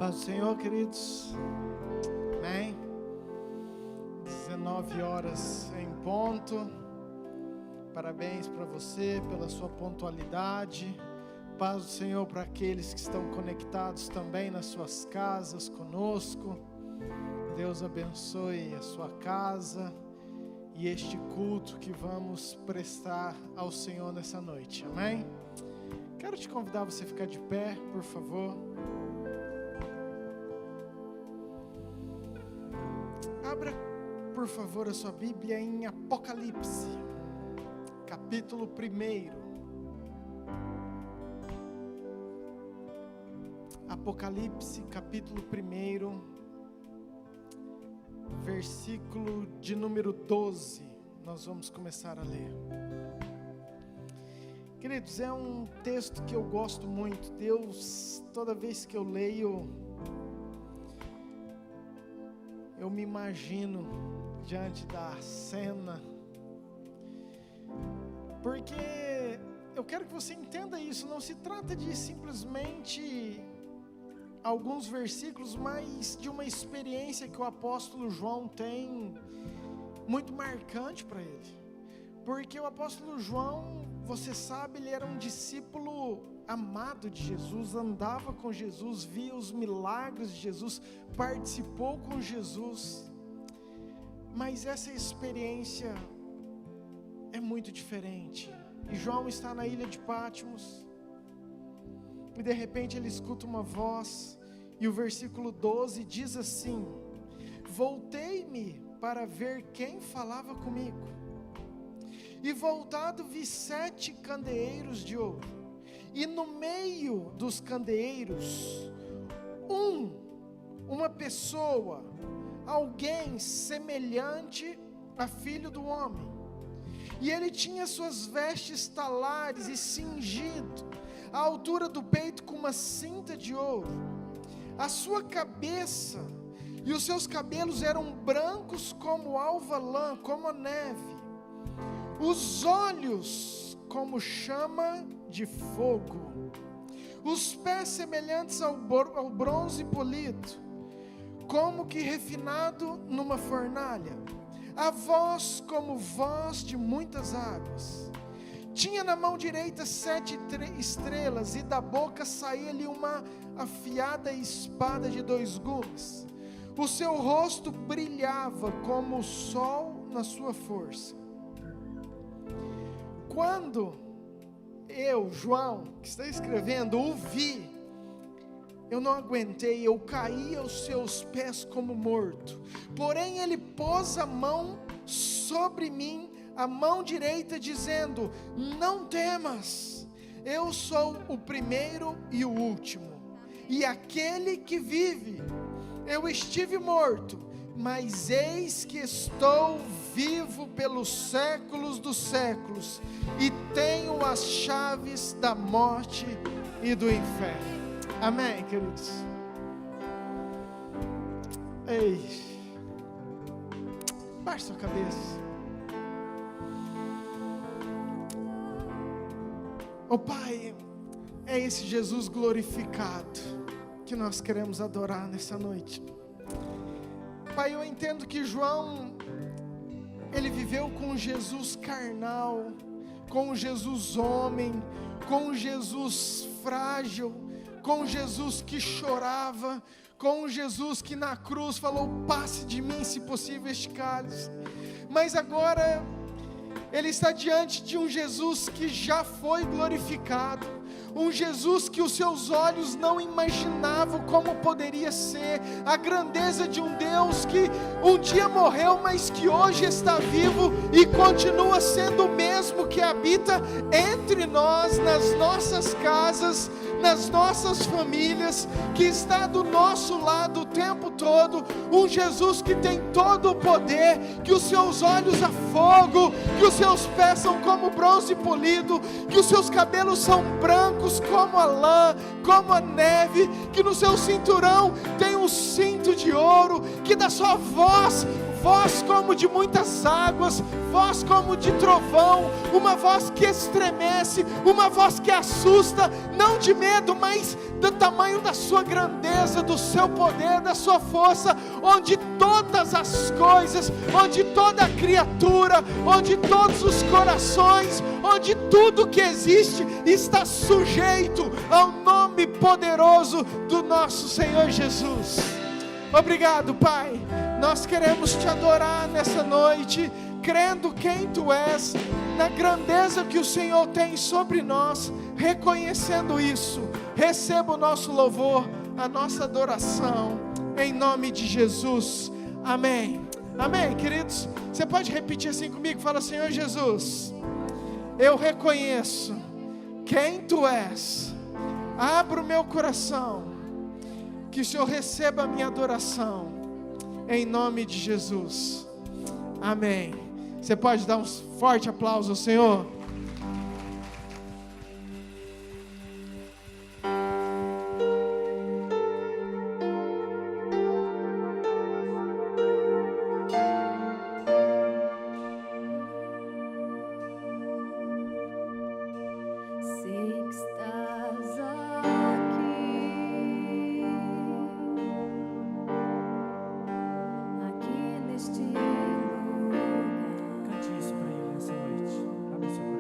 Paz do Senhor, queridos. Amém. 19 horas em ponto. Parabéns para você pela sua pontualidade. Paz do Senhor para aqueles que estão conectados também nas suas casas conosco. Deus abençoe a sua casa e este culto que vamos prestar ao Senhor nessa noite. Amém? Quero te convidar a você ficar de pé, por favor. Abra, por favor, a sua Bíblia em Apocalipse, capítulo 1. Apocalipse, capítulo 1, versículo de número 12, nós vamos começar a ler. Queridos, é um texto que eu gosto muito. Deus, toda vez que eu leio, eu me imagino diante da cena, porque eu quero que você entenda isso. Não se trata de simplesmente alguns versículos, mas de uma experiência que o apóstolo João tem muito marcante para ele. Porque o apóstolo João, você sabe, ele era um discípulo amado de Jesus, andava com Jesus, via os milagres de Jesus, participou com Jesus. Mas essa experiência é muito diferente. E João está na ilha de Patmos, e de repente ele escuta uma voz, e o versículo 12 diz assim: voltei-me para ver quem falava comigo, e voltado vi 7 candeeiros de ouro, e no meio dos candeeiros, uma pessoa, alguém semelhante a filho do homem, e ele tinha suas vestes talares e cingido à altura do peito com uma cinta de ouro. A sua cabeça e os seus cabelos eram brancos como alva lã, como a neve, os olhos como chama de fogo, os pés semelhantes ao bronze polido, como que refinado numa fornalha, a voz como voz de muitas águas. Tinha na mão direita 7 estrelas, e da boca saía-lhe uma afiada espada de 2 gumes. O seu rosto brilhava como o sol na sua força. Quando eu, João, que está escrevendo, o vi, eu não aguentei, eu caí aos seus pés como morto. Porém ele pôs a mão sobre mim, a mão direita, dizendo: não temas, eu sou o primeiro e o último, e aquele que vive. Eu estive morto, mas eis que estou vivo pelos séculos dos séculos, e tenho as chaves da morte e do inferno. Amém, queridos? Ei, baixe sua cabeça. Oh Pai, é esse Jesus glorificado que nós queremos adorar nessa noite. Pai, eu entendo que João, ele viveu com Jesus carnal, com Jesus homem, com Jesus frágil, com Jesus que chorava, com Jesus que na cruz falou: passe de mim, se possível, este cálice. Mas agora ele está diante de um Jesus que já foi glorificado, um Jesus que os seus olhos não imaginavam como poderia ser, a grandeza de um Deus que um dia morreu, mas que hoje está vivo e continua sendo o mesmo, que habita entre nós, nas nossas casas, nas nossas famílias, que está do nosso lado o tempo todo, um Jesus que tem todo o poder, que os seus olhos a fogo, que os seus pés são como bronze polido, que os seus cabelos são brancos como a lã, como a neve, que no seu cinturão tem um cinto de ouro, que da sua voz voz como de muitas águas, voz como de trovão, uma voz que estremece, uma voz que assusta, não de medo, mas do tamanho da sua grandeza, do seu poder, da sua força, onde todas as coisas, onde toda criatura, onde todos os corações, onde tudo que existe está sujeito ao nome poderoso do nosso Senhor Jesus. Obrigado, Pai. Nós queremos te adorar nessa noite, crendo quem Tu és, na grandeza que o Senhor tem sobre nós, reconhecendo isso. Receba o nosso louvor, a nossa adoração, em nome de Jesus. Amém. Amém, queridos. Você pode repetir assim comigo? Fala: Senhor Jesus, eu reconheço quem Tu és. Abra o meu coração, que o Senhor receba a minha adoração, em nome de Jesus. Amém. Você pode dar um forte aplauso ao Senhor? Cante isso para Ele nessa noite. Abre seu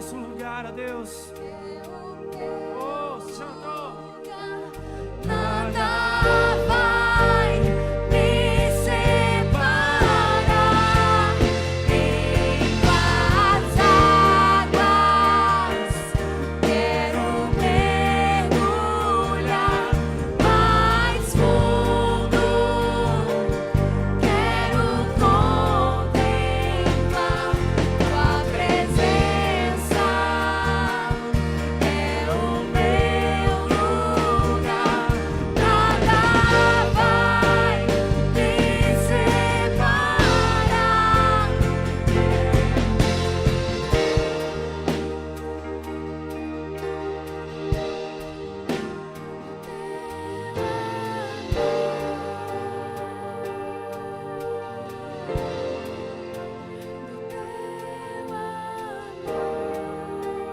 nosso lugar, ó Deus. Oh, Santo. Nada vai me separar. Em tuas águas quero mergulhar mais fundo. Quero contemplar tua presença. É o meu lugar. Nada vai me separar.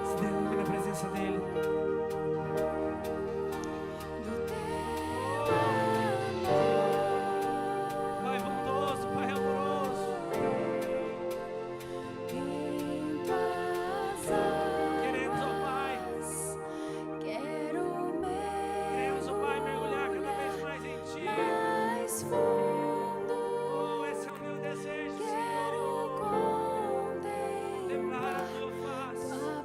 Se derrame na presença dele. Pai bondoso, Pai amoroso. Queremos, ó Pai. Queremos, ó Pai, mergulhar cada vez mais em Ti. Oh, esse é o meu desejo, Senhor. Contemplar a Tua face. Tua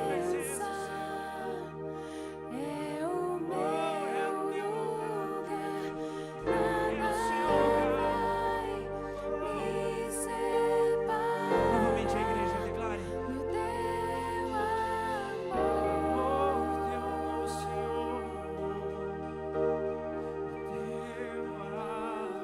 presença é o meu lugar. Nada vai me separar Novamente a igreja declare. do teu amor. Oh, Teu amor, Senhor. Teu amor.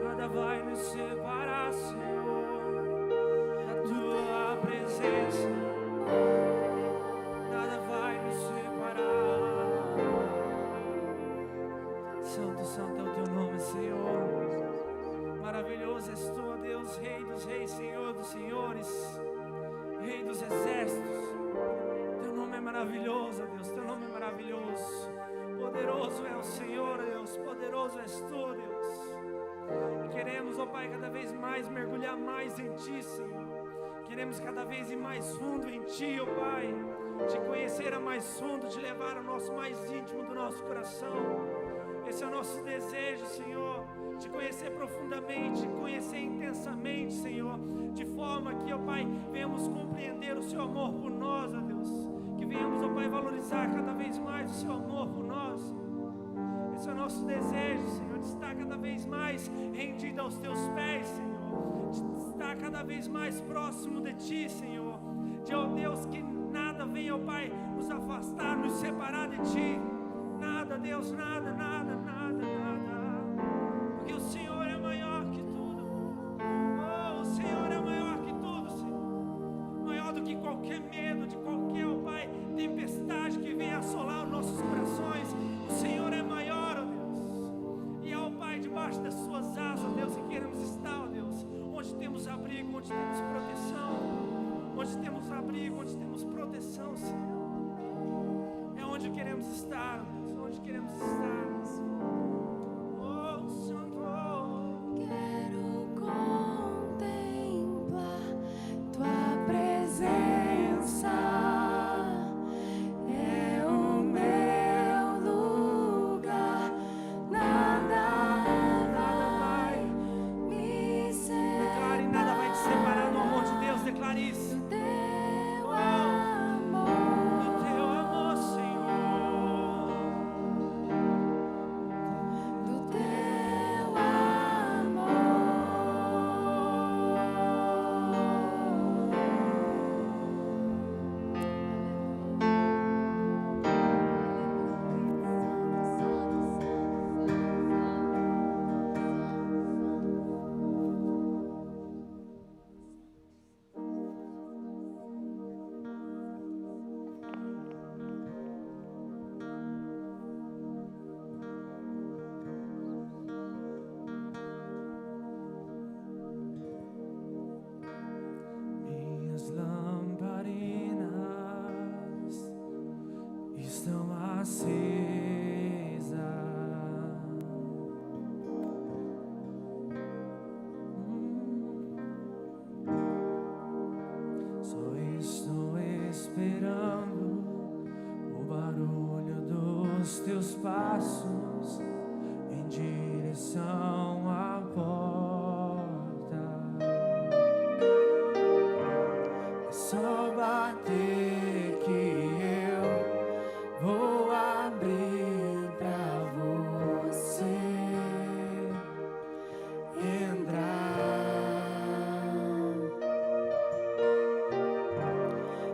Nada vai nos separar, Senhor, da Tua presença. Nada vai nos separar. Santo, santo é o Teu nome, Senhor. Maravilhoso és Tu, ó Deus, Rei dos reis, Senhor dos senhores, Rei dos exércitos. Teu nome é maravilhoso, ó Deus, Teu nome é maravilhoso. Poderoso é o Senhor, ó Deus, poderoso és Tu, ó Deus. E queremos, ó Pai, cada vez mais mergulhar mais em Ti, Senhor. Queremos cada vez ir mais fundo em Ti, ó Pai. Te conhecer a mais fundo, te levar ao nosso mais íntimo do nosso coração. Esse é o nosso desejo, Senhor. Te conhecer profundamente, te conhecer intensamente, Senhor. De forma que, ó Pai, venhamos compreender o Seu amor por nós, ó Deus. Que venhamos, ó Pai, valorizar cada vez mais o Seu amor por nós, Senhor. Esse é o nosso desejo, Senhor, de estar cada vez mais rendido aos Teus pés, Senhor. De estar cada vez mais próximo de Ti, Senhor. De, ó Deus, que nada venha, ó Pai, nos afastar, nos separar de Ti. Nada, Deus, nada, nada, nada, nada. Porque o Senhor é maior que tudo. Oh, o Senhor é maior que tudo, Senhor. Maior do que qualquer medo, de qualquer, ó Pai, tempestade que venha assolar os nossos corações. O Senhor é maior, ó Deus. E, ó Pai, debaixo das Suas asas, ó Deus, que queremos estar, ó Deus. Onde temos abrigo, onde temos proteção. Onde temos abrigo, onde temos proteção, Senhor. É onde queremos estar, ó Deus. Onde queremos estar, Senhor. Oh, Santo. Quero contemplar tua presença. É o meu lugar. Nada vai me Declare, nada vai te separar do amor de Deus. Declare isso. do teu Oh, amor. do Teu amor, Senhor. teus passos em direção à porta. É só bater que eu vou abrir pra você entrar.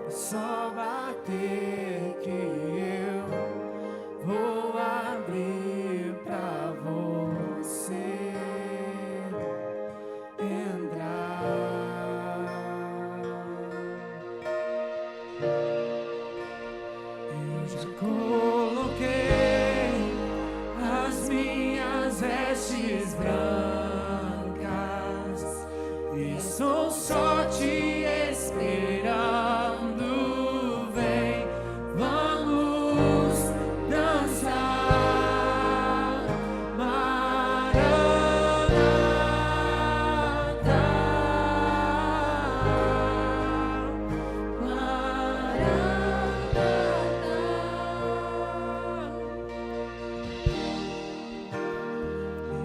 É só bater que eu vou abrir pra você entrar. Eu já coloquei as minhas vestes brancas e estou só te esperando. Vem, vamos dançar. Maranata,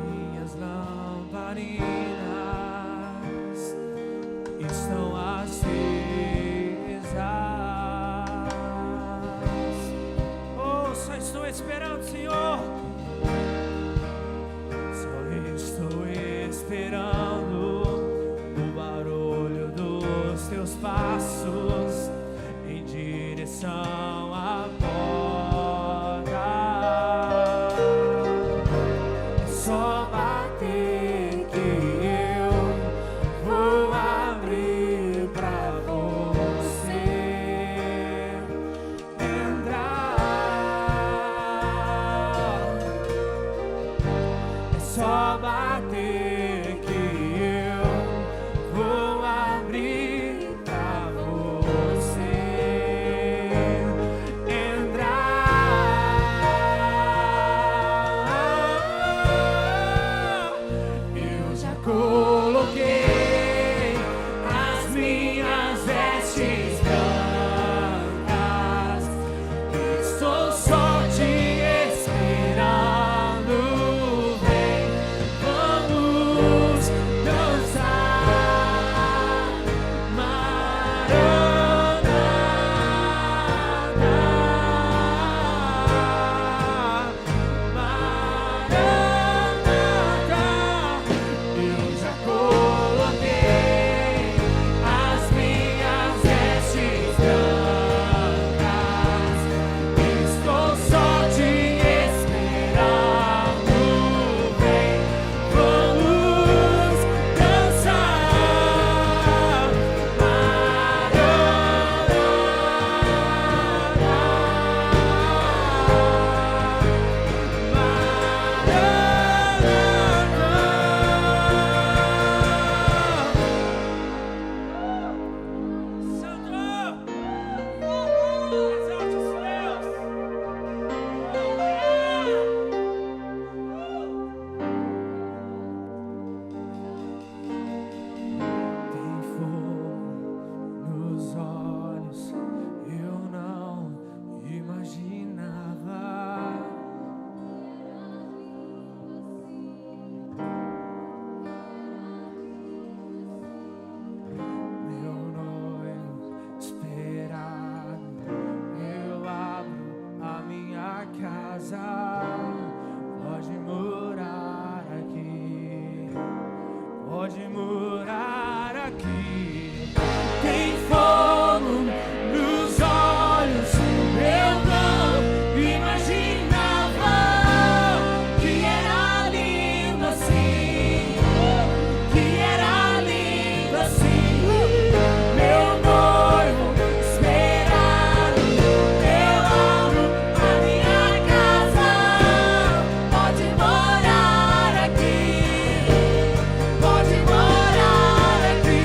minhas lamparinas estão acesas. Oh, só estou esperando, Senhor. Só estou esperando o barulho dos teus passos em direção à porta. É só bater que eu vou abrir pra você entrar. É só bater que eu vou abrir pra você entrar. Eu já coloquei as minhas vestes brancas, estou só te esperando. Vem, vamos dançar. Maranata, Maranata. Eu já coloquei as minhas vestes brancas, estou só te esperando. Vem, vamos dançar. Tem fogo nos olhos, eu não imaginava. Meu noivo esperado, eu abro a minha casa. Pode morar aqui, pode morar aqui. Tem fogo nos olhos, eu não imaginava que era lindo assim, que era lindo assim. Meu noivo esperado, eu abro a minha casa. Pode morar aqui, pode morar aqui.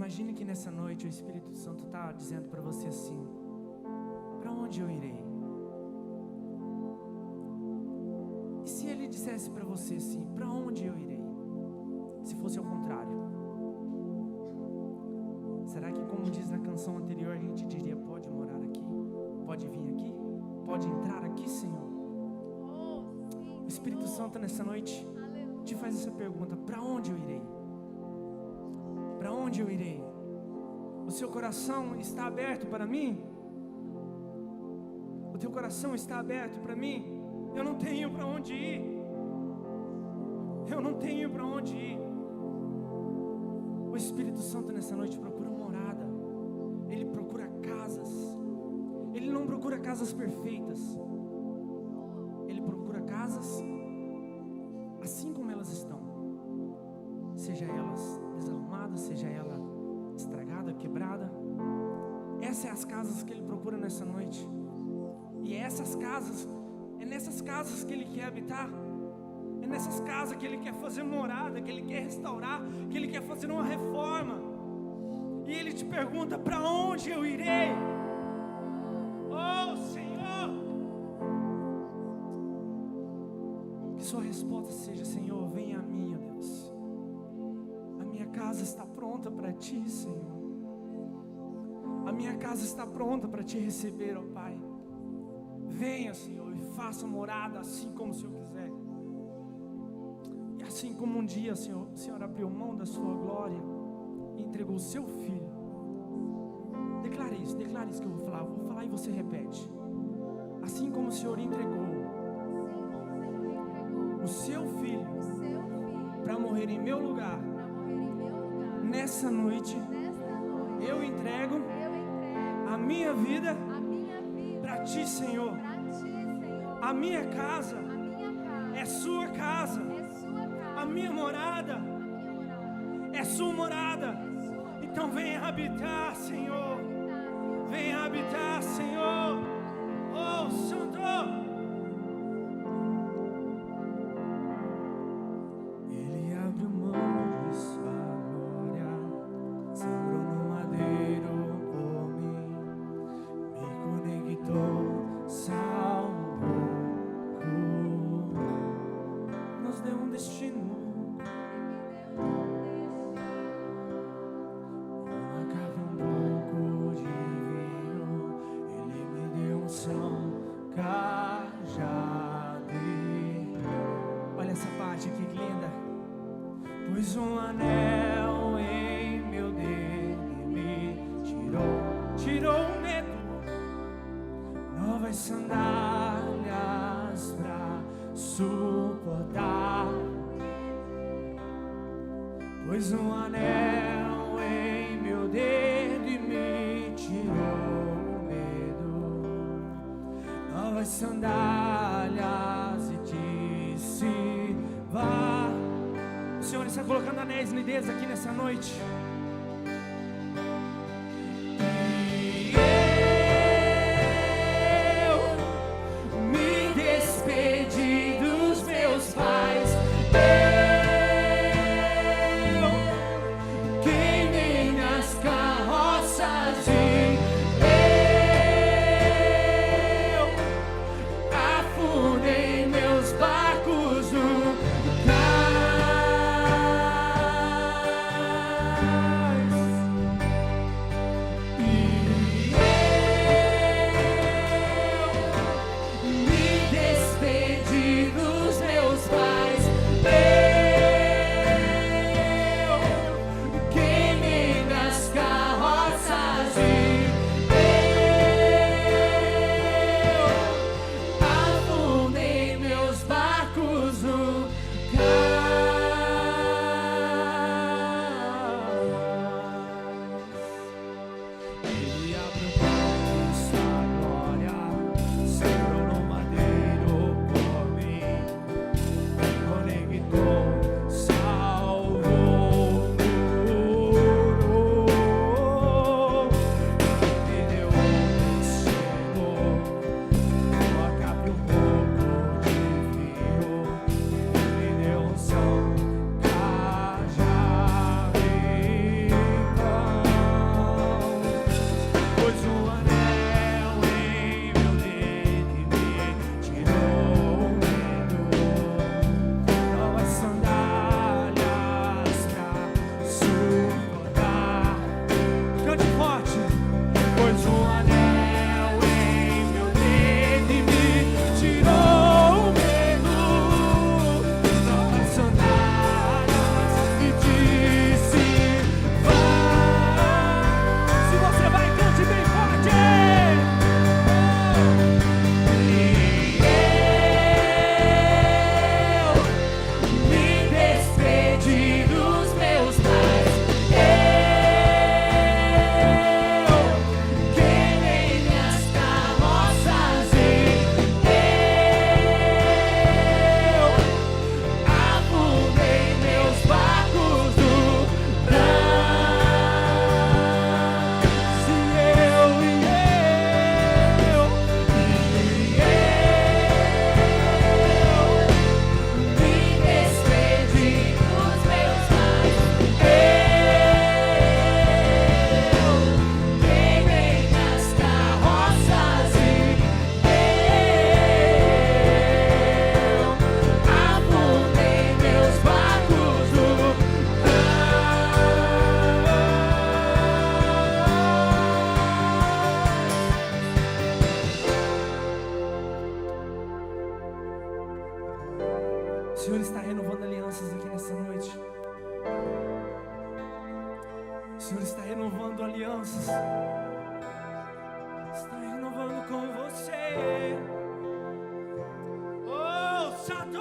Imagine que nessa noite o Espírito Santo está dizendo para você assim: para onde eu irei? E se ele dissesse para você assim: para onde eu irei? Se fosse ao contrário, será que, como diz na canção anterior, a gente diria: pode morar aqui? Pode vir aqui? Pode entrar aqui, Senhor? O Espírito Santo nessa noite te faz essa pergunta: para onde eu irei? Para onde eu irei? O seu coração está aberto para mim? O teu coração está aberto para mim? Eu não tenho para onde ir. Eu não tenho para onde ir. O Espírito Santo nessa noite procura morada. Ele procura casas. Ele não procura casas perfeitas. Ele procura casas assim como elas estão. Seja elas desarrumadas, seja ela estragada, quebrada. Essas são as casas que ele procura nessa noite. E é nessas casas que ele quer habitar. É nessas casas que ele quer fazer morada, que ele quer restaurar, que ele quer fazer uma reforma. E ele te pergunta: para onde eu irei? Oh, Senhor! Que sua resposta seja: Senhor, venha a mim, ó Deus. A minha casa está pronta para ti, Senhor. A minha casa está pronta para te receber, ó Pai. Venha, Senhor, e faça morada assim como o Senhor quiser. E assim como um dia, Senhor, o Senhor abriu mão da sua glória e entregou o seu Filho. Declare isso que eu vou falar. Eu vou falar e você repete. Assim como o Senhor entregou o seu Filho para morrer em meu lugar, nessa noite eu entrego a minha vida para ti, Senhor. A minha casa é sua casa. A minha morada é sua morada. Então venha habitar, Senhor. Venha habitar, Senhor. Oh, Santo. Ele abriu mão de sua glória, sangrou no madeiro por mim, me conectou, salvou, nos deu um destino. Uma cava, um pouco de vinho, ele me deu um som, cajado. Olha essa parte aqui que linda. Pus um anel em meu dedo e me tirou o medo. Novas sandálias pra suportar. Pus um anel em meu dedo e me tirou o medo. Novas sandálias e disse: vá. O Senhor está colocando anéis e dedos aqui nessa noite. Senhor está renovando alianças aqui nessa noite. O Senhor está renovando alianças. Está renovando com você. Oh, Santo!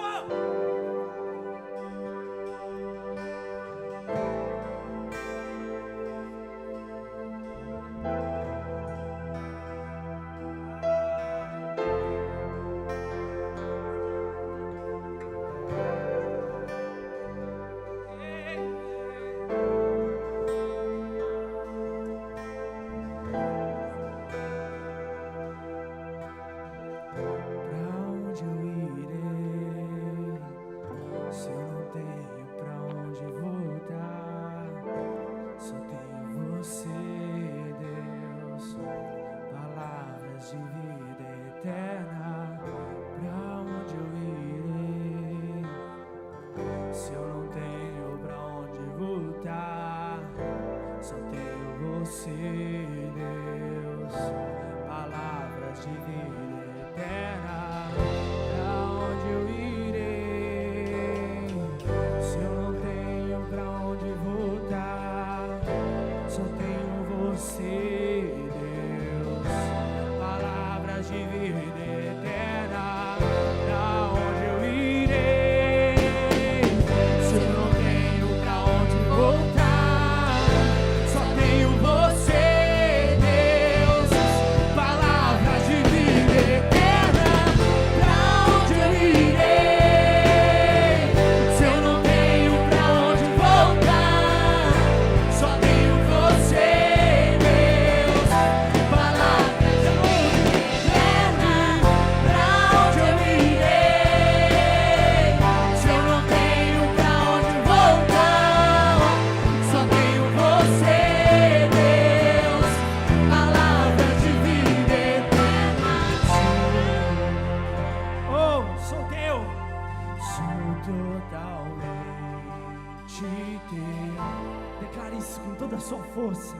Declare isso com toda a sua força.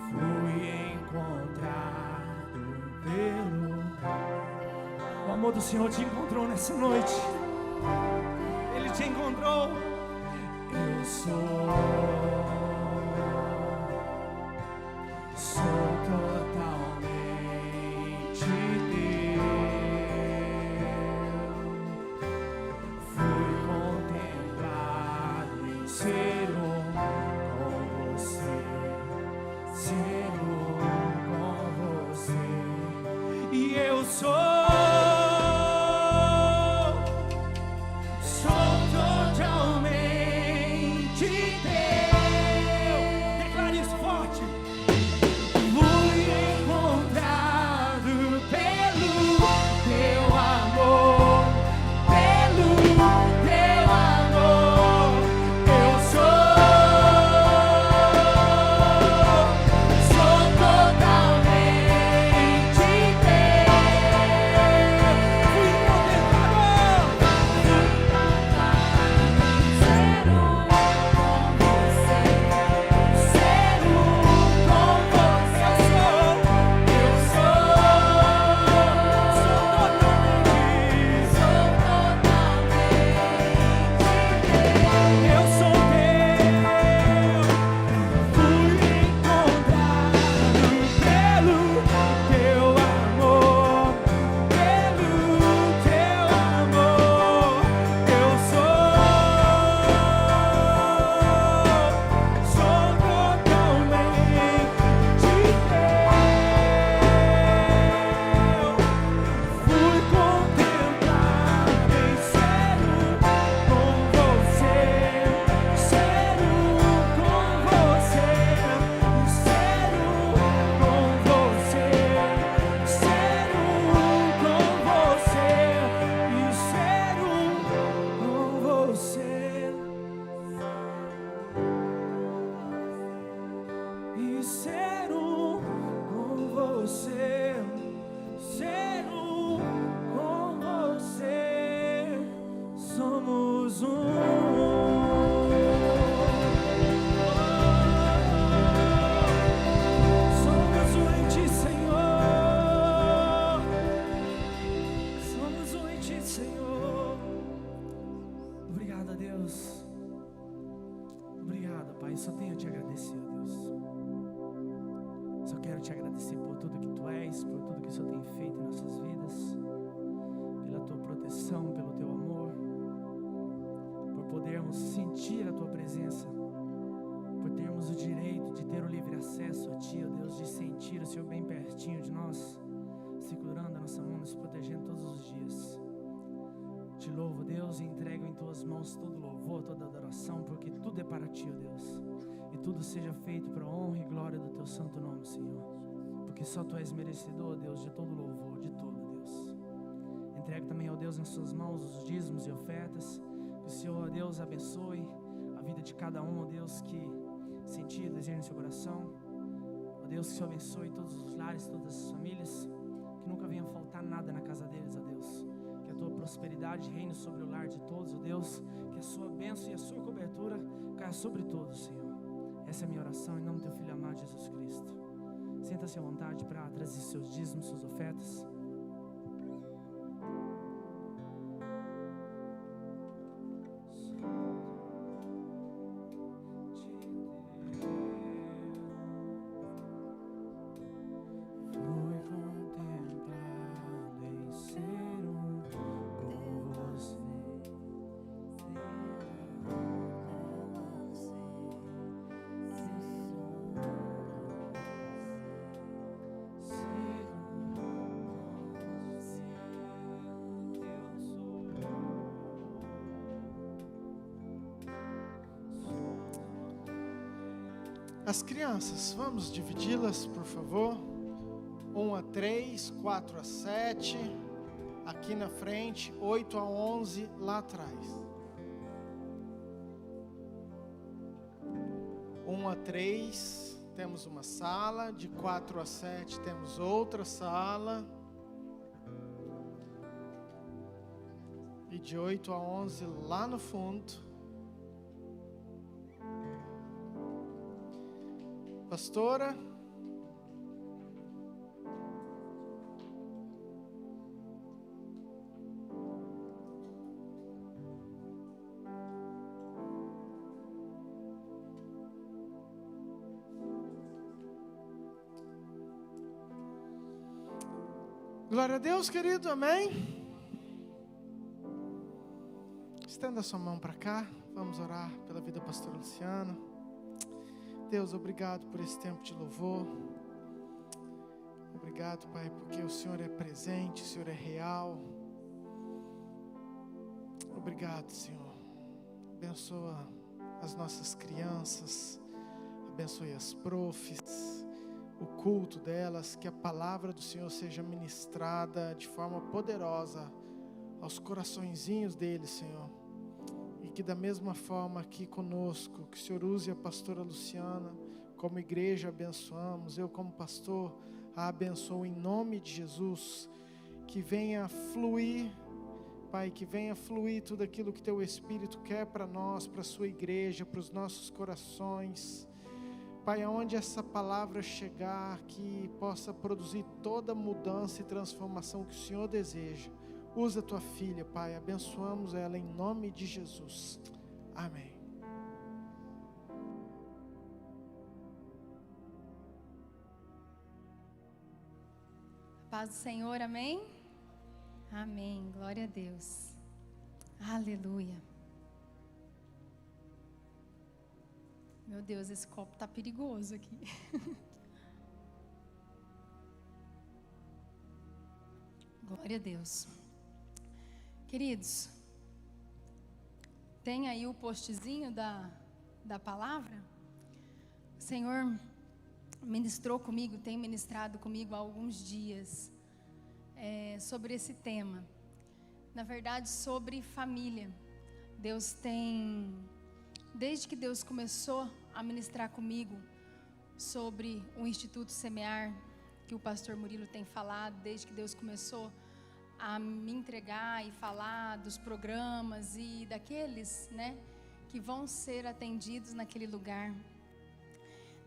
Fui encontrado pelo... O amor do Senhor te encontrou nessa noite. Ele te encontrou. Eu sou totalmente teu. Fui contemplado em ser um com você, ser um com você. E eu sou totalmente teu. Declare isso forte. Fui eu só tenho a te agradecer, ó Deus. Só quero te agradecer por tudo que Tu és, por tudo que o Senhor tem feito em nossas vidas, pela Tua proteção, pelo Teu amor, por podermos sentir a Tua presença, por termos o direito de ter o livre acesso a Ti, ó Deus, de sentir o Senhor bem pertinho de nós, segurando a nossa mão, nos protegendo todos os dias. Te louvo, Deus, e entrego em Tuas mãos todo louvor, toda adoração, porque tudo é para Ti, ó Deus. E tudo seja feito para a honra e glória do Teu santo nome, Senhor. Porque só Tu és merecedor, Deus, de todo louvor, de tudo, Deus. Entrego também, ó Deus, nas Suas mãos os dízimos e ofertas. Que o Senhor, ó Deus, abençoe a vida de cada um, ó Deus, que sentir desejo no seu coração. Ó Deus, que o Senhor abençoe todos os lares, todas as famílias. Que nunca venha faltar nada na casa deles, ó Deus. Que a Tua prosperidade reine sobre o lar de todos, ó Deus. Que a Sua bênção e a Sua cobertura caia sobre todos, Senhor. Essa é a minha oração em nome do Teu Filho amado Jesus Cristo. Sinta-se à vontade para trazer seus dízimos, suas ofertas. As crianças, vamos dividi-las, por favor. 1 a 3, 4 a 7, aqui na frente, 8 a 11, lá atrás. 1 a 3, temos uma sala. De 4 a 7, temos outra sala. E de 8 a 11, lá no fundo. Pastora, glória a Deus, querido, amém? Estenda a sua mão para cá, vamos orar pela vida da pastora Luciana. Deus, obrigado por esse tempo de louvor. Obrigado, Pai, porque o Senhor é presente, o Senhor é real. Obrigado, Senhor. Abençoa as nossas crianças, abençoe as profs, o culto delas, que a palavra do Senhor seja ministrada de forma poderosa aos coraçõezinhos deles, Senhor. E que da mesma forma aqui conosco, que o Senhor use a pastora Luciana, como igreja abençoamos, eu como pastor a abençoo em nome de Jesus, que venha fluir, Pai, que venha fluir tudo aquilo que Teu Espírito quer para nós, para a Sua igreja, para os nossos corações, Pai, aonde essa palavra chegar, que possa produzir toda mudança e transformação que o Senhor deseja. Usa Tua filha, Pai, abençoamos ela em nome de Jesus, amém. Paz do Senhor, amém? Amém, glória a Deus, aleluia. Meu Deus, esse copo está perigoso aqui. Glória a Deus. Queridos, tem aí o postzinho da palavra? O Senhor ministrou comigo, tem ministrado comigo há alguns dias sobre esse tema. Na verdade, sobre família. Deus tem, desde que Deus começou a ministrar comigo sobre o Instituto Semear, que o pastor Murilo tem falado, desde que Deus começou a me entregar e falar dos programas e daqueles, que vão ser atendidos naquele lugar.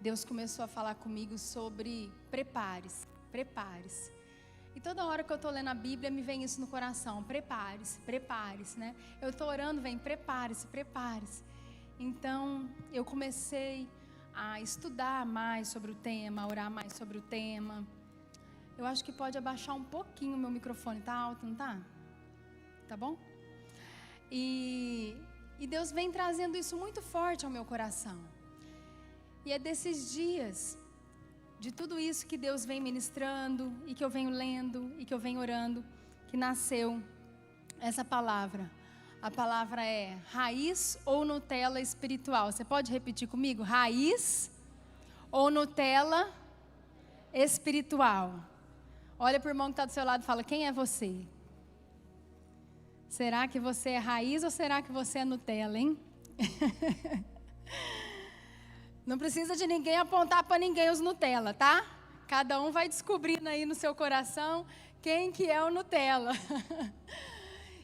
Deus começou a falar comigo sobre prepare-se, prepare-se. E toda hora que eu estou lendo a Bíblia, me vem isso no coração, prepare-se, prepare-se, Eu estou orando, vem, prepare-se, prepare-se. Então, eu comecei a estudar mais sobre o tema, a orar mais sobre o tema. Eu acho que pode abaixar um pouquinho o meu microfone, tá alto, não tá? Tá bom? E Deus vem trazendo isso muito forte ao meu coração. E é desses dias, de tudo isso que Deus vem ministrando, e que eu venho lendo, e que eu venho orando, que nasceu essa palavra. A palavra é raiz ou Nutella espiritual. Você pode repetir comigo? Raiz ou Nutella espiritual. Olha para o irmão que está do seu lado e fala, quem é você? Será que você é raiz ou será que você é Nutella, hein? Não precisa de ninguém apontar para ninguém os Nutella, tá? Cada um vai descobrindo aí no seu coração quem que é o Nutella.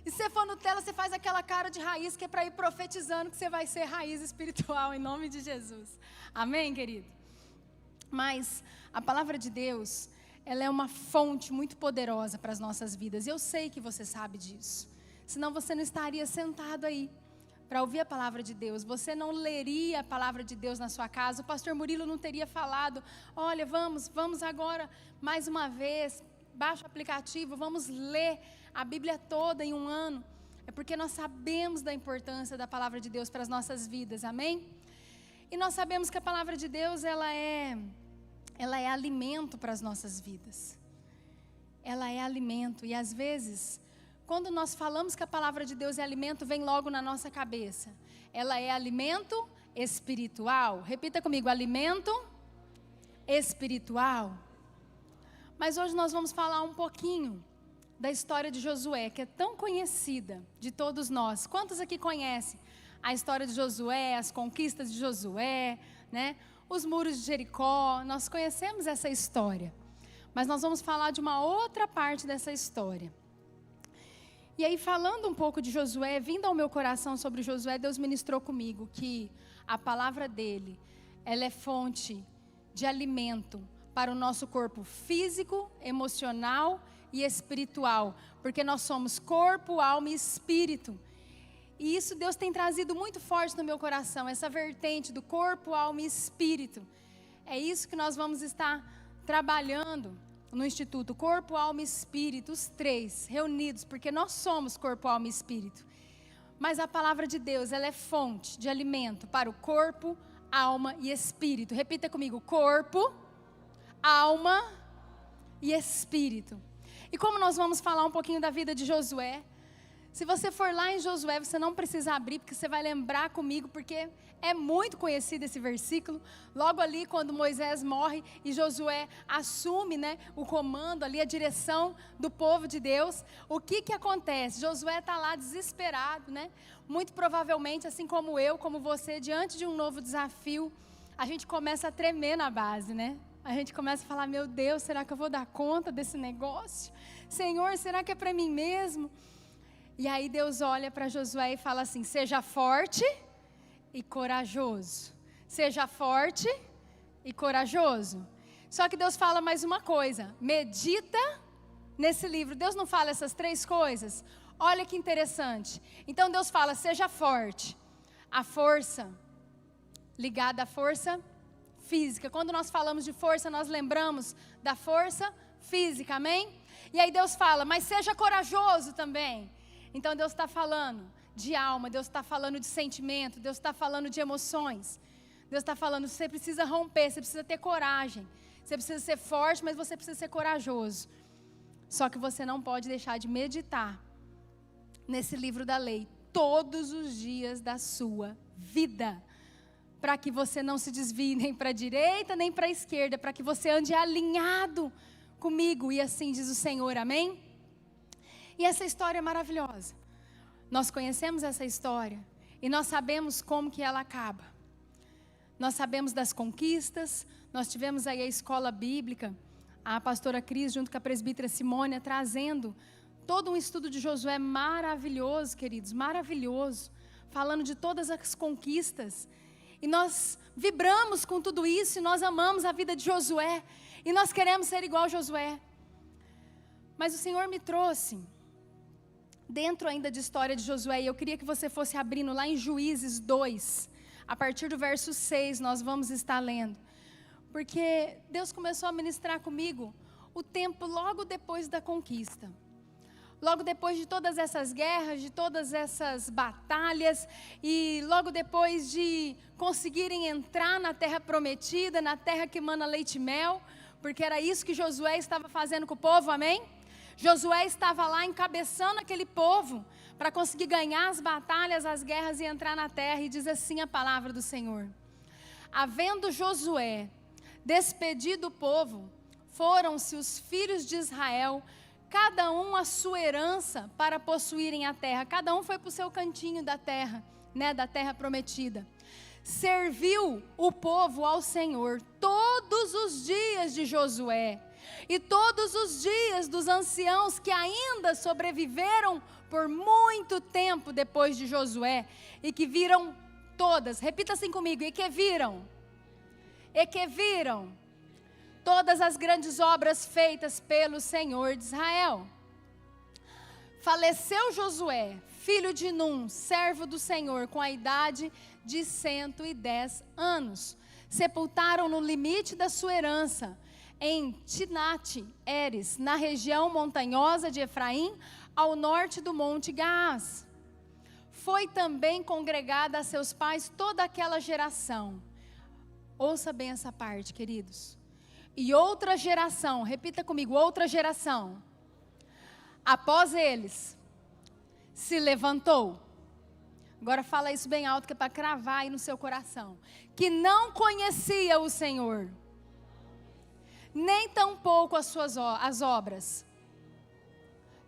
E se você for Nutella, você faz aquela cara de raiz que é para ir profetizando que você vai ser raiz espiritual, em nome de Jesus. Amém, querido? Mas a palavra de Deus, ela é uma fonte muito poderosa para as nossas vidas. Eu sei que você sabe disso. Senão você não estaria sentado aí para ouvir a palavra de Deus. Você não leria a palavra de Deus na sua casa. O pastor Murilo não teria falado, olha, vamos agora mais uma vez, baixa o aplicativo, vamos ler a Bíblia toda em um ano. É porque nós sabemos da importância da palavra de Deus para as nossas vidas, amém? E nós sabemos que a palavra de Deus, ela é alimento para as nossas vidas. Ela é alimento, e às vezes, quando nós falamos que a palavra de Deus é alimento, vem logo na nossa cabeça. Ela é alimento espiritual. Repita comigo, alimento espiritual. Mas hoje nós vamos falar um pouquinho da história de Josué, que é tão conhecida de todos nós. Quantos aqui conhecem a história de Josué, as conquistas de Josué, né? Os muros de Jericó? Nós conhecemos essa história. Mas nós vamos falar de uma outra parte dessa história. E aí, falando um pouco de Josué, vindo ao meu coração sobre Josué, Deus ministrou comigo que a palavra dele, ela é fonte de alimento para o nosso corpo físico, emocional e espiritual, porque nós somos corpo, alma e espírito. E isso Deus tem trazido muito forte no meu coração, essa vertente do corpo, alma e espírito. É isso que nós vamos estar trabalhando no Instituto Corpo, Alma e Espírito, os três reunidos, porque nós somos corpo, alma e espírito. Mas a palavra de Deus, ela é fonte de alimento para o corpo, alma e espírito. Repita comigo, corpo, alma e espírito. E como nós vamos falar um pouquinho da vida de Josué, se você for lá em Josué, você não precisa abrir, porque você vai lembrar comigo, porque é muito conhecido esse versículo. Logo ali, quando Moisés morre e Josué assume, né, o comando ali, a direção do povo de Deus, o que acontece? Josué está lá desesperado, né? Muito provavelmente, assim como eu, como você, diante de um novo desafio, a gente começa a tremer na base, né? A gente começa a falar, meu Deus, será que eu vou dar conta desse negócio? Senhor, será que é para mim mesmo? E aí Deus olha para Josué e fala assim, seja forte e corajoso. Seja forte e corajoso. Só que Deus fala mais uma coisa, medita nesse livro. Deus não fala essas três coisas? Olha que interessante. Então Deus fala, seja forte. A força, ligada à força física. Quando nós falamos de força, nós lembramos da força física, amém? E aí Deus fala, mas seja corajoso também. Então Deus está falando de alma, Deus está falando de sentimento, Deus está falando de emoções. Deus está falando, você precisa romper, você precisa ter coragem. Você precisa ser forte, mas você precisa ser corajoso. Só que você não pode deixar de meditar nesse livro da lei todos os dias da sua vida. Para que você não se desvie nem para a direita, nem para a esquerda. Para que você ande alinhado comigo. E assim diz o Senhor, amém? E essa história é maravilhosa. Nós conhecemos essa história e nós sabemos como que ela acaba. Nós sabemos das conquistas, nós tivemos aí a escola bíblica, a pastora Cris junto com a presbítera Simônia trazendo todo um estudo de Josué maravilhoso, queridos, maravilhoso, falando de todas as conquistas. E nós vibramos com tudo isso e nós amamos a vida de Josué e nós queremos ser igual a Josué. Mas o Senhor me trouxe dentro ainda de história de Josué, e eu queria que você fosse abrindo lá em Juízes 2, A partir do verso 6 nós vamos estar lendo. Porque Deus começou a ministrar comigo o tempo logo depois da conquista. Logo depois de todas essas guerras, de todas essas batalhas, e logo depois de conseguirem entrar na terra prometida, na terra que mana leite e mel, porque era isso que Josué estava fazendo com o povo, amém? Josué estava lá encabeçando aquele povo para conseguir ganhar as batalhas, as guerras e entrar na terra, e diz assim a palavra do Senhor: havendo Josué despedido o povo, foram-se os filhos de Israel, cada um a sua herança para possuírem a terra. Cada um foi para o seu cantinho da terra, né, da terra prometida. Serviu o povo ao Senhor todos os dias de Josué e todos os dias dos anciãos que ainda sobreviveram por muito tempo depois de Josué, e que viram todas, repita assim comigo, e que viram todas as grandes obras feitas pelo Senhor de Israel. Faleceu Josué, filho de Num, servo do Senhor, com a idade de 110 anos. Sepultaram no limite da sua herança, em Timnat-Heres, na região montanhosa de Efraim, ao norte do monte Gaás. Foi também congregada a seus pais toda aquela geração. Ouça bem essa parte, queridos. E outra geração, repita comigo, outra geração, após eles, se levantou. Agora fala isso bem alto, que é para cravar aí no seu coração. Que não conhecia o Senhor, nem tampouco as obras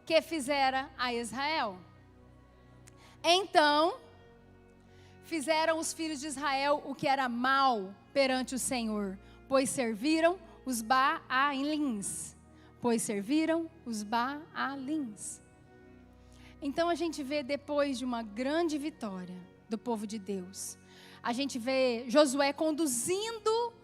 que fizera a Israel. Então, fizeram os filhos de Israel o que era mal perante o Senhor, pois serviram os Baalins. Então a gente vê, depois de uma grande vitória do povo de Deus, a gente vê Josué conduzindo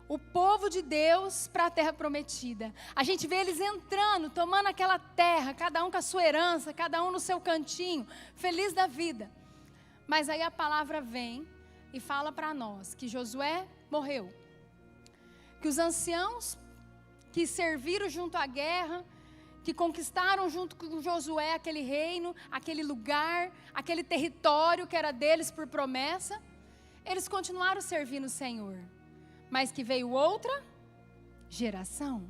o povo de Deus para a terra prometida. A gente vê eles entrando, tomando aquela terra, cada um com a sua herança, cada um no seu cantinho, feliz da vida. Mas aí a palavra vem e fala para nós que Josué morreu, que os anciãos que serviram junto à guerra, que conquistaram junto com Josué aquele reino, aquele lugar, aquele território que era deles por promessa, eles continuaram servindo o Senhor. Mas que veio outra geração.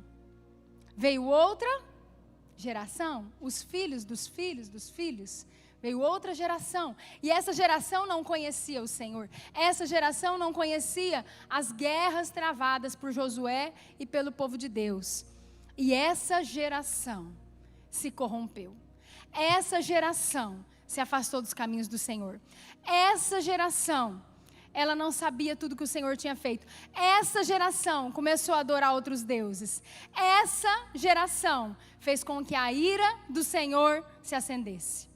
Os filhos dos filhos dos filhos. Veio outra geração, e essa geração não conhecia o Senhor. Essa geração não conhecia as guerras travadas por Josué e pelo povo de Deus. E essa geração se corrompeu. Essa geração se afastou dos caminhos do Senhor. Essa geração, ela não sabia tudo que o Senhor tinha feito. Essa geração começou a adorar outros deuses. Essa geração fez com que a ira do Senhor se acendesse.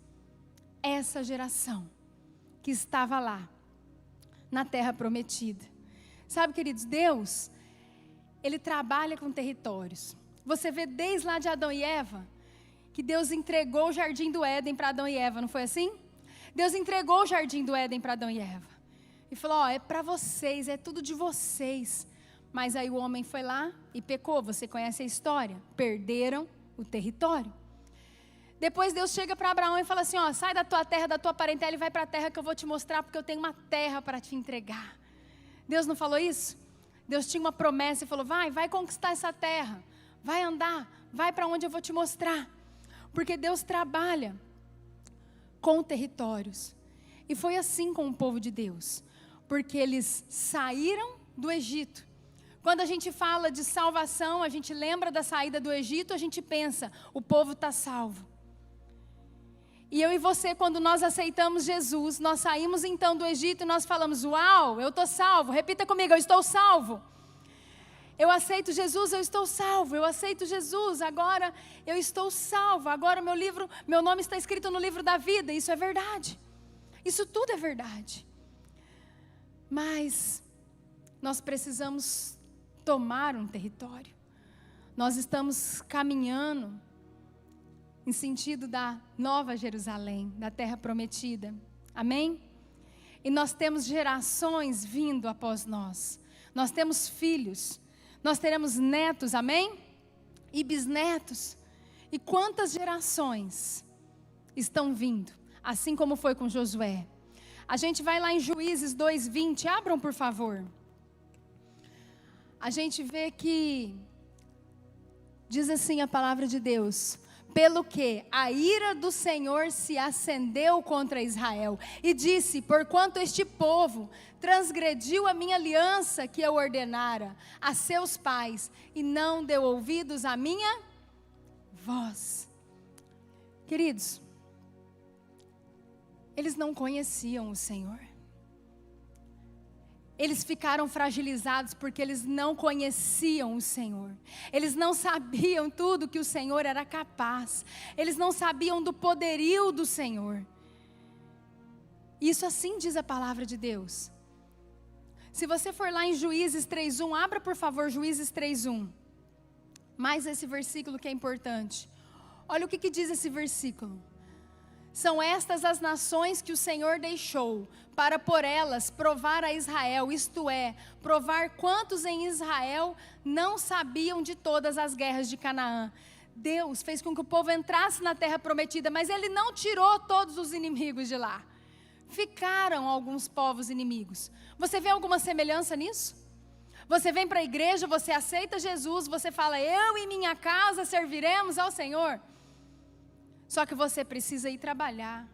Essa geração que estava lá, na terra prometida. Sabe, queridos, Deus, Ele trabalha com territórios. Você vê desde lá de Adão e Eva, que Deus entregou o jardim do Éden para Adão e Eva, não foi assim? Deus entregou o jardim do Éden para Adão e Eva. E falou, é para vocês, é tudo de vocês. Mas aí o homem foi lá e pecou, você conhece a história. Perderam o território. Depois Deus chega para Abraão e fala assim, sai da tua terra, da tua parentela e vai para a terra que eu vou te mostrar, porque eu tenho uma terra para te entregar. Deus não falou isso? Deus tinha uma promessa e falou, vai conquistar essa terra, vai andar, vai para onde eu vou te mostrar. Porque Deus trabalha com territórios. E foi assim com o povo de Deus, porque eles saíram do Egito. Quando a gente fala de salvação, a gente lembra da saída do Egito, a gente pensa, o povo está salvo. E eu e você, quando nós aceitamos Jesus, nós saímos então do Egito e nós falamos, uau, eu estou salvo. Repita comigo, eu estou salvo. Eu aceito Jesus, eu estou salvo. Eu aceito Jesus, agora eu estou salvo. Agora meu nome está escrito no livro da vida. Isso é verdade. Isso tudo é verdade. Mas nós precisamos tomar um território. Nós estamos caminhando em sentido da Nova Jerusalém, da terra prometida. Amém? E nós temos gerações vindo após nós. Nós temos filhos. Nós teremos netos, amém? E bisnetos. E quantas gerações estão vindo? Assim como foi com Josué. A gente vai lá em Juízes 2:20. Abram, por favor. A gente vê que diz assim a palavra de Deus: pelo que a ira do Senhor se acendeu contra Israel, e disse: porquanto este povo transgrediu a minha aliança que eu ordenara a seus pais, e não deu ouvidos à minha voz. Queridos, eles não conheciam o Senhor. Eles ficaram fragilizados porque eles não conheciam o Senhor. Eles não sabiam tudo que o Senhor era capaz. Eles não sabiam do poderio do Senhor. Isso assim diz a palavra de Deus. Se você for lá em Juízes 3:1, abra por favor Juízes 3:1. Mais esse versículo que é importante. Olha o que diz esse versículo. São estas as nações que o Senhor deixou, para por elas provar a Israel, isto é, provar quantos em Israel não sabiam de todas as guerras de Canaã. Deus fez com que o povo entrasse na terra prometida, mas Ele não tirou todos os inimigos de lá. Ficaram alguns povos inimigos. Você vê alguma semelhança nisso? Você vem para a igreja, você aceita Jesus, você fala: eu e minha casa serviremos ao Senhor. Só que você precisa ir trabalhar.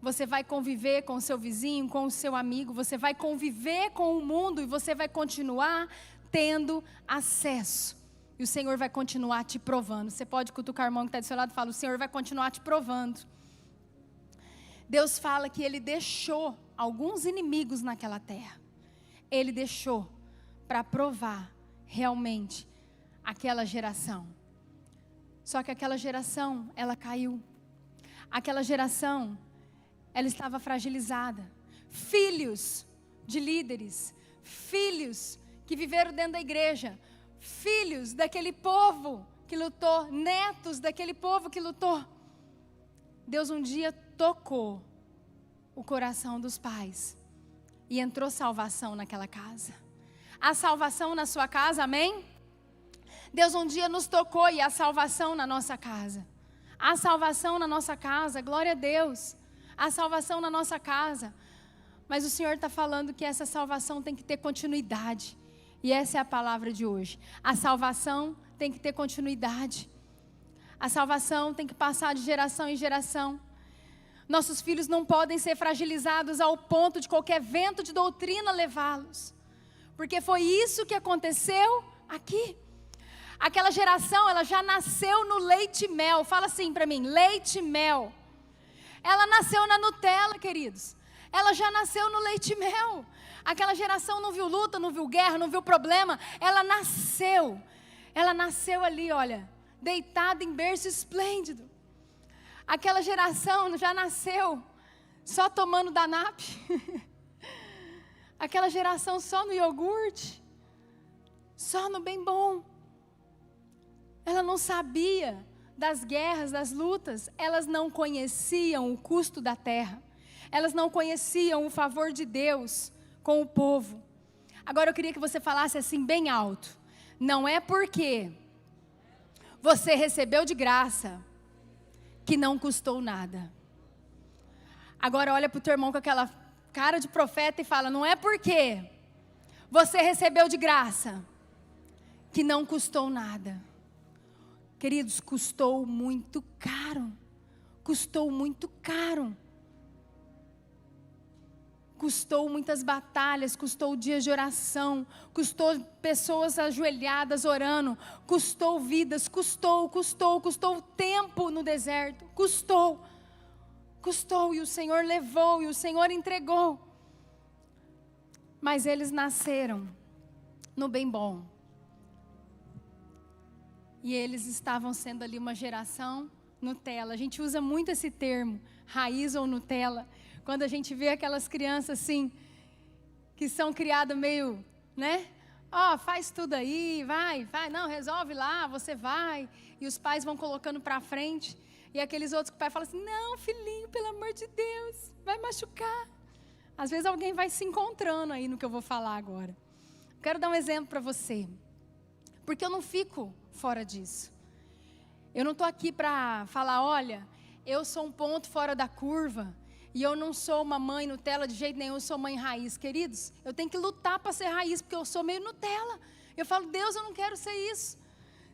Você vai conviver com o seu vizinho, com o seu amigo. Você vai conviver com o mundo e você vai continuar tendo acesso. E o Senhor vai continuar te provando. Você pode cutucar o irmão que está do seu lado e falar: o Senhor vai continuar te provando. Deus fala que Ele deixou alguns inimigos naquela terra. Ele deixou para provar realmente aquela geração. Só que aquela geração, ela caiu. Aquela geração, ela estava fragilizada. Filhos de líderes, filhos que viveram dentro da igreja, filhos daquele povo que lutou, netos daquele povo que lutou. Deus um dia tocou o coração dos pais e entrou salvação naquela casa. Há salvação na sua casa, amém? Deus um dia nos tocou e há salvação na nossa casa. Há salvação na nossa casa, glória a Deus. Há salvação na nossa casa. Mas o Senhor está falando que essa salvação tem que ter continuidade. E essa é a palavra de hoje. A salvação tem que ter continuidade. A salvação tem que passar de geração em geração. Nossos filhos não podem ser fragilizados ao ponto de qualquer vento de doutrina levá-los. Porque foi isso que aconteceu aqui. Aquela geração, ela já nasceu no leite e mel. Fala assim para mim, leite e mel. Ela nasceu na Nutella, queridos. Ela já nasceu no leite e mel. Aquela geração não viu luta, não viu guerra, não viu problema. Ela nasceu ali, olha, deitada em berço esplêndido. Aquela geração já nasceu só tomando Danap. Aquela geração só no iogurte, só no bem bom. Ela não sabia das guerras, das lutas. Elas não conheciam o custo da terra. Elas não conheciam o favor de Deus com o povo. Agora eu queria que você falasse assim bem alto: não é porque você recebeu de graça que não custou nada. Agora olha para o teu irmão com aquela cara de profeta e fala: não é porque você recebeu de graça que não custou nada. Queridos, custou muito caro. Custou muito caro. Custou muitas batalhas, custou dias de oração, custou pessoas ajoelhadas orando, custou vidas, custou tempo no deserto, custou, e o Senhor levou, e o Senhor entregou. Mas eles nasceram no bem bom. E eles estavam sendo ali uma geração Nutella. A gente usa muito esse termo, raiz ou Nutella, quando a gente vê aquelas crianças assim, que são criadas meio, né? Faz tudo aí, vai, não, resolve lá, você vai. E os pais vão colocando para frente. E aqueles outros que o pai fala assim: não, filhinho, pelo amor de Deus, vai machucar. Às vezes alguém vai se encontrando aí no que eu vou falar agora. Quero dar um exemplo para você. Porque eu não fico fora disso. Eu não estou aqui para falar, olha, eu sou um ponto fora da curva. E eu não sou uma mãe Nutella de jeito nenhum, eu sou mãe raiz. Queridos, eu tenho que lutar para ser raiz, porque eu sou meio Nutella. Eu falo, Deus, eu não quero ser isso.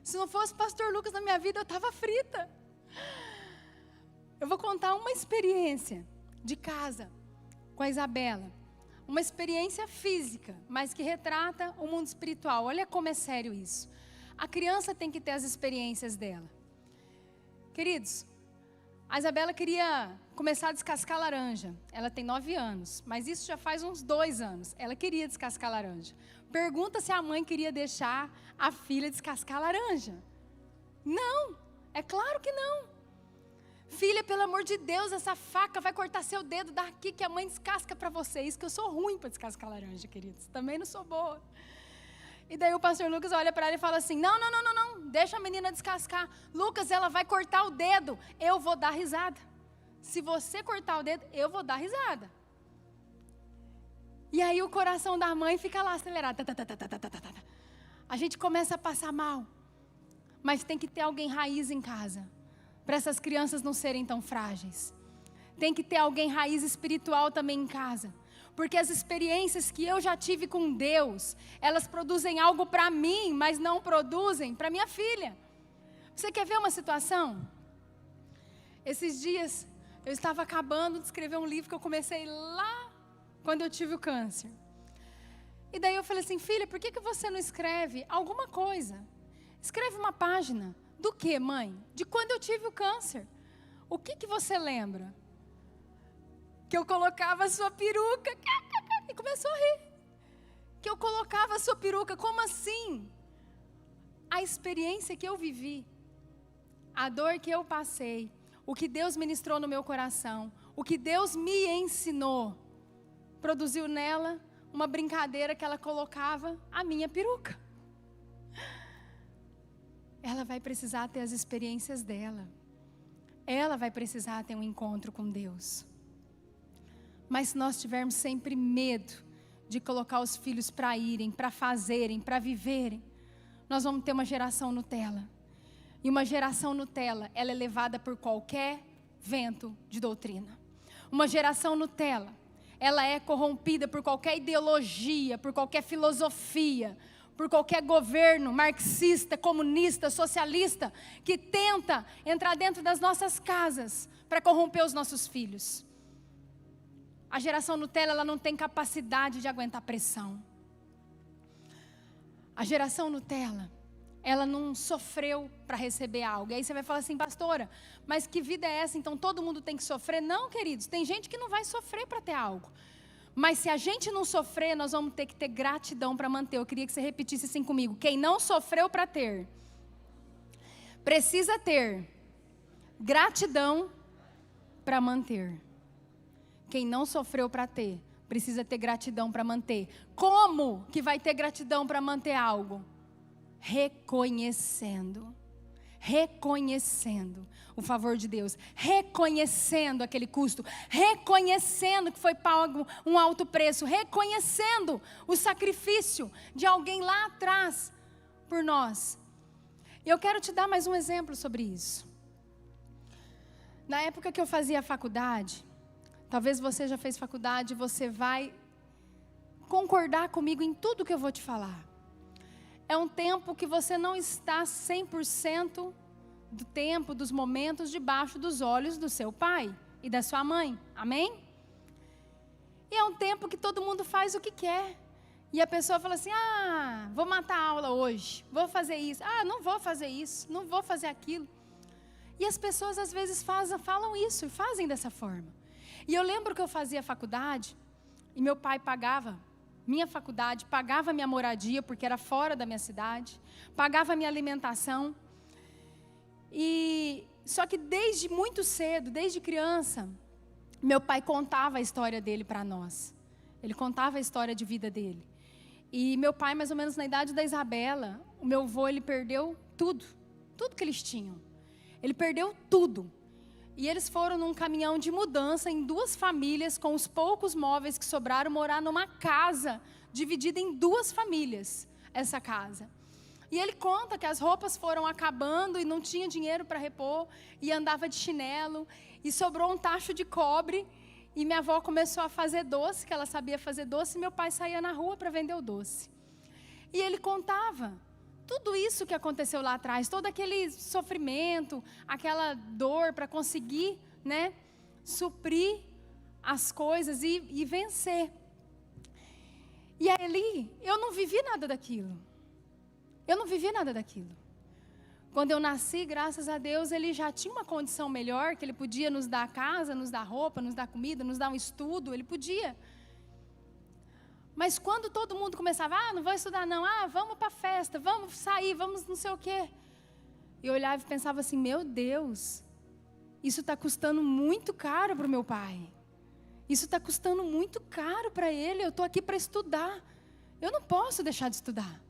Se não fosse o pastor Lucas na minha vida, eu estava frita. Eu vou contar uma experiência de casa com a Isabela. Uma experiência física, mas que retrata o mundo espiritual. Olha como é sério isso. A criança tem que ter as experiências dela. Queridos, a Isabela queria começar a descascar laranja. Ela tem 9 anos, mas isso já faz uns 2 anos. Ela queria descascar laranja. Pergunta se a mãe queria deixar a filha descascar laranja. Não, é claro que não. Filha, pelo amor de Deus, essa faca vai cortar seu dedo daqui que a mãe descasca para vocês, que eu sou ruim para descascar laranja, queridos. Também não sou boa. E daí o pastor Lucas olha para ela e fala assim, não, deixa a menina descascar. Lucas, ela vai cortar o dedo, eu vou dar risada. Se você cortar o dedo, eu vou dar risada. E aí o coração da mãe fica lá acelerado. A gente começa a passar mal. Mas tem que ter alguém raiz em casa, para essas crianças não serem tão frágeis. Tem que ter alguém raiz espiritual também em casa. Porque as experiências que eu já tive com Deus, elas produzem algo para mim, mas não produzem para minha filha. Você quer ver uma situação? Esses dias, eu estava acabando de escrever um livro que eu comecei lá quando eu tive o câncer. E daí eu falei assim, filha, por que você não escreve alguma coisa? Escreve uma página. Do que, mãe? De quando eu tive o câncer. O que você lembra? Que eu colocava a sua peruca. E começou a rir. Que eu colocava a sua peruca. Como assim? A experiência que eu vivi. A dor que eu passei. O que Deus ministrou no meu coração. O que Deus me ensinou. Produziu nela uma brincadeira que ela colocava a minha peruca. Ela vai precisar ter as experiências dela. Ela vai precisar ter um encontro com Deus. Mas se nós tivermos sempre medo de colocar os filhos para irem, para fazerem, para viverem, nós vamos ter uma geração Nutella. E uma geração Nutella, ela é levada por qualquer vento de doutrina. Uma geração Nutella, ela é corrompida por qualquer ideologia, por qualquer filosofia, por qualquer governo marxista, comunista, socialista, que tenta entrar dentro das nossas casas para corromper os nossos filhos. A geração Nutella, ela não tem capacidade de aguentar pressão. A geração Nutella, ela não sofreu para receber algo. E aí você vai falar assim, pastora, mas que vida é essa? Então todo mundo tem que sofrer? Não, queridos, tem gente que não vai sofrer para ter algo. Mas se a gente não sofrer, nós vamos ter que ter gratidão para manter. Eu queria que você repetisse assim comigo. Quem não sofreu para ter, precisa ter gratidão para manter. Quem não sofreu para ter, precisa ter gratidão para manter. Como que vai ter gratidão para manter algo? Reconhecendo o favor de Deus, reconhecendo aquele custo, reconhecendo que foi pago um alto preço, reconhecendo o sacrifício de alguém lá atrás por nós. E eu quero te dar mais um exemplo sobre isso. Na época que eu fazia faculdade, talvez você já fez faculdade, você vai concordar comigo em tudo que eu vou te falar. É um tempo que você não está 100% do tempo, dos momentos, debaixo dos olhos do seu pai e da sua mãe. Amém? E é um tempo que todo mundo faz o que quer. E a pessoa fala assim, vou matar a aula hoje, vou fazer isso. Não vou fazer isso, não vou fazer aquilo. E as pessoas às vezes falam isso e fazem dessa forma. E eu lembro que eu fazia faculdade e meu pai pagava minha faculdade, pagava minha moradia, porque era fora da minha cidade, pagava minha alimentação. E só que desde muito cedo, desde criança, meu pai contava a história dele para nós. Ele contava a história de vida dele. E meu pai, mais ou menos na idade da Isabela, o meu avô, ele perdeu tudo que eles tinham. Ele perdeu tudo. E eles foram num caminhão de mudança em 2 famílias, com os poucos móveis que sobraram, morar numa casa dividida em 2 famílias, essa casa. E ele conta que as roupas foram acabando e não tinha dinheiro para repor, e andava de chinelo, e sobrou um tacho de cobre, e minha avó começou a fazer doce, que ela sabia fazer doce, e meu pai saía na rua para vender o doce. E ele contava tudo isso que aconteceu lá atrás, todo aquele sofrimento, aquela dor para conseguir, né, suprir as coisas e vencer. E ali, eu não vivi nada daquilo. Eu não vivi nada daquilo. Quando eu nasci, graças a Deus, ele já tinha uma condição melhor, que ele podia nos dar casa, nos dar roupa, nos dar comida, nos dar um estudo, ele podia. Mas quando todo mundo começava, não vou estudar não, vamos para a festa, vamos sair, vamos não sei o quê. Eu olhava e pensava assim, meu Deus, isso está custando muito caro para o meu pai. Isso está custando muito caro para ele, eu estou aqui para estudar. Eu não posso deixar de estudar.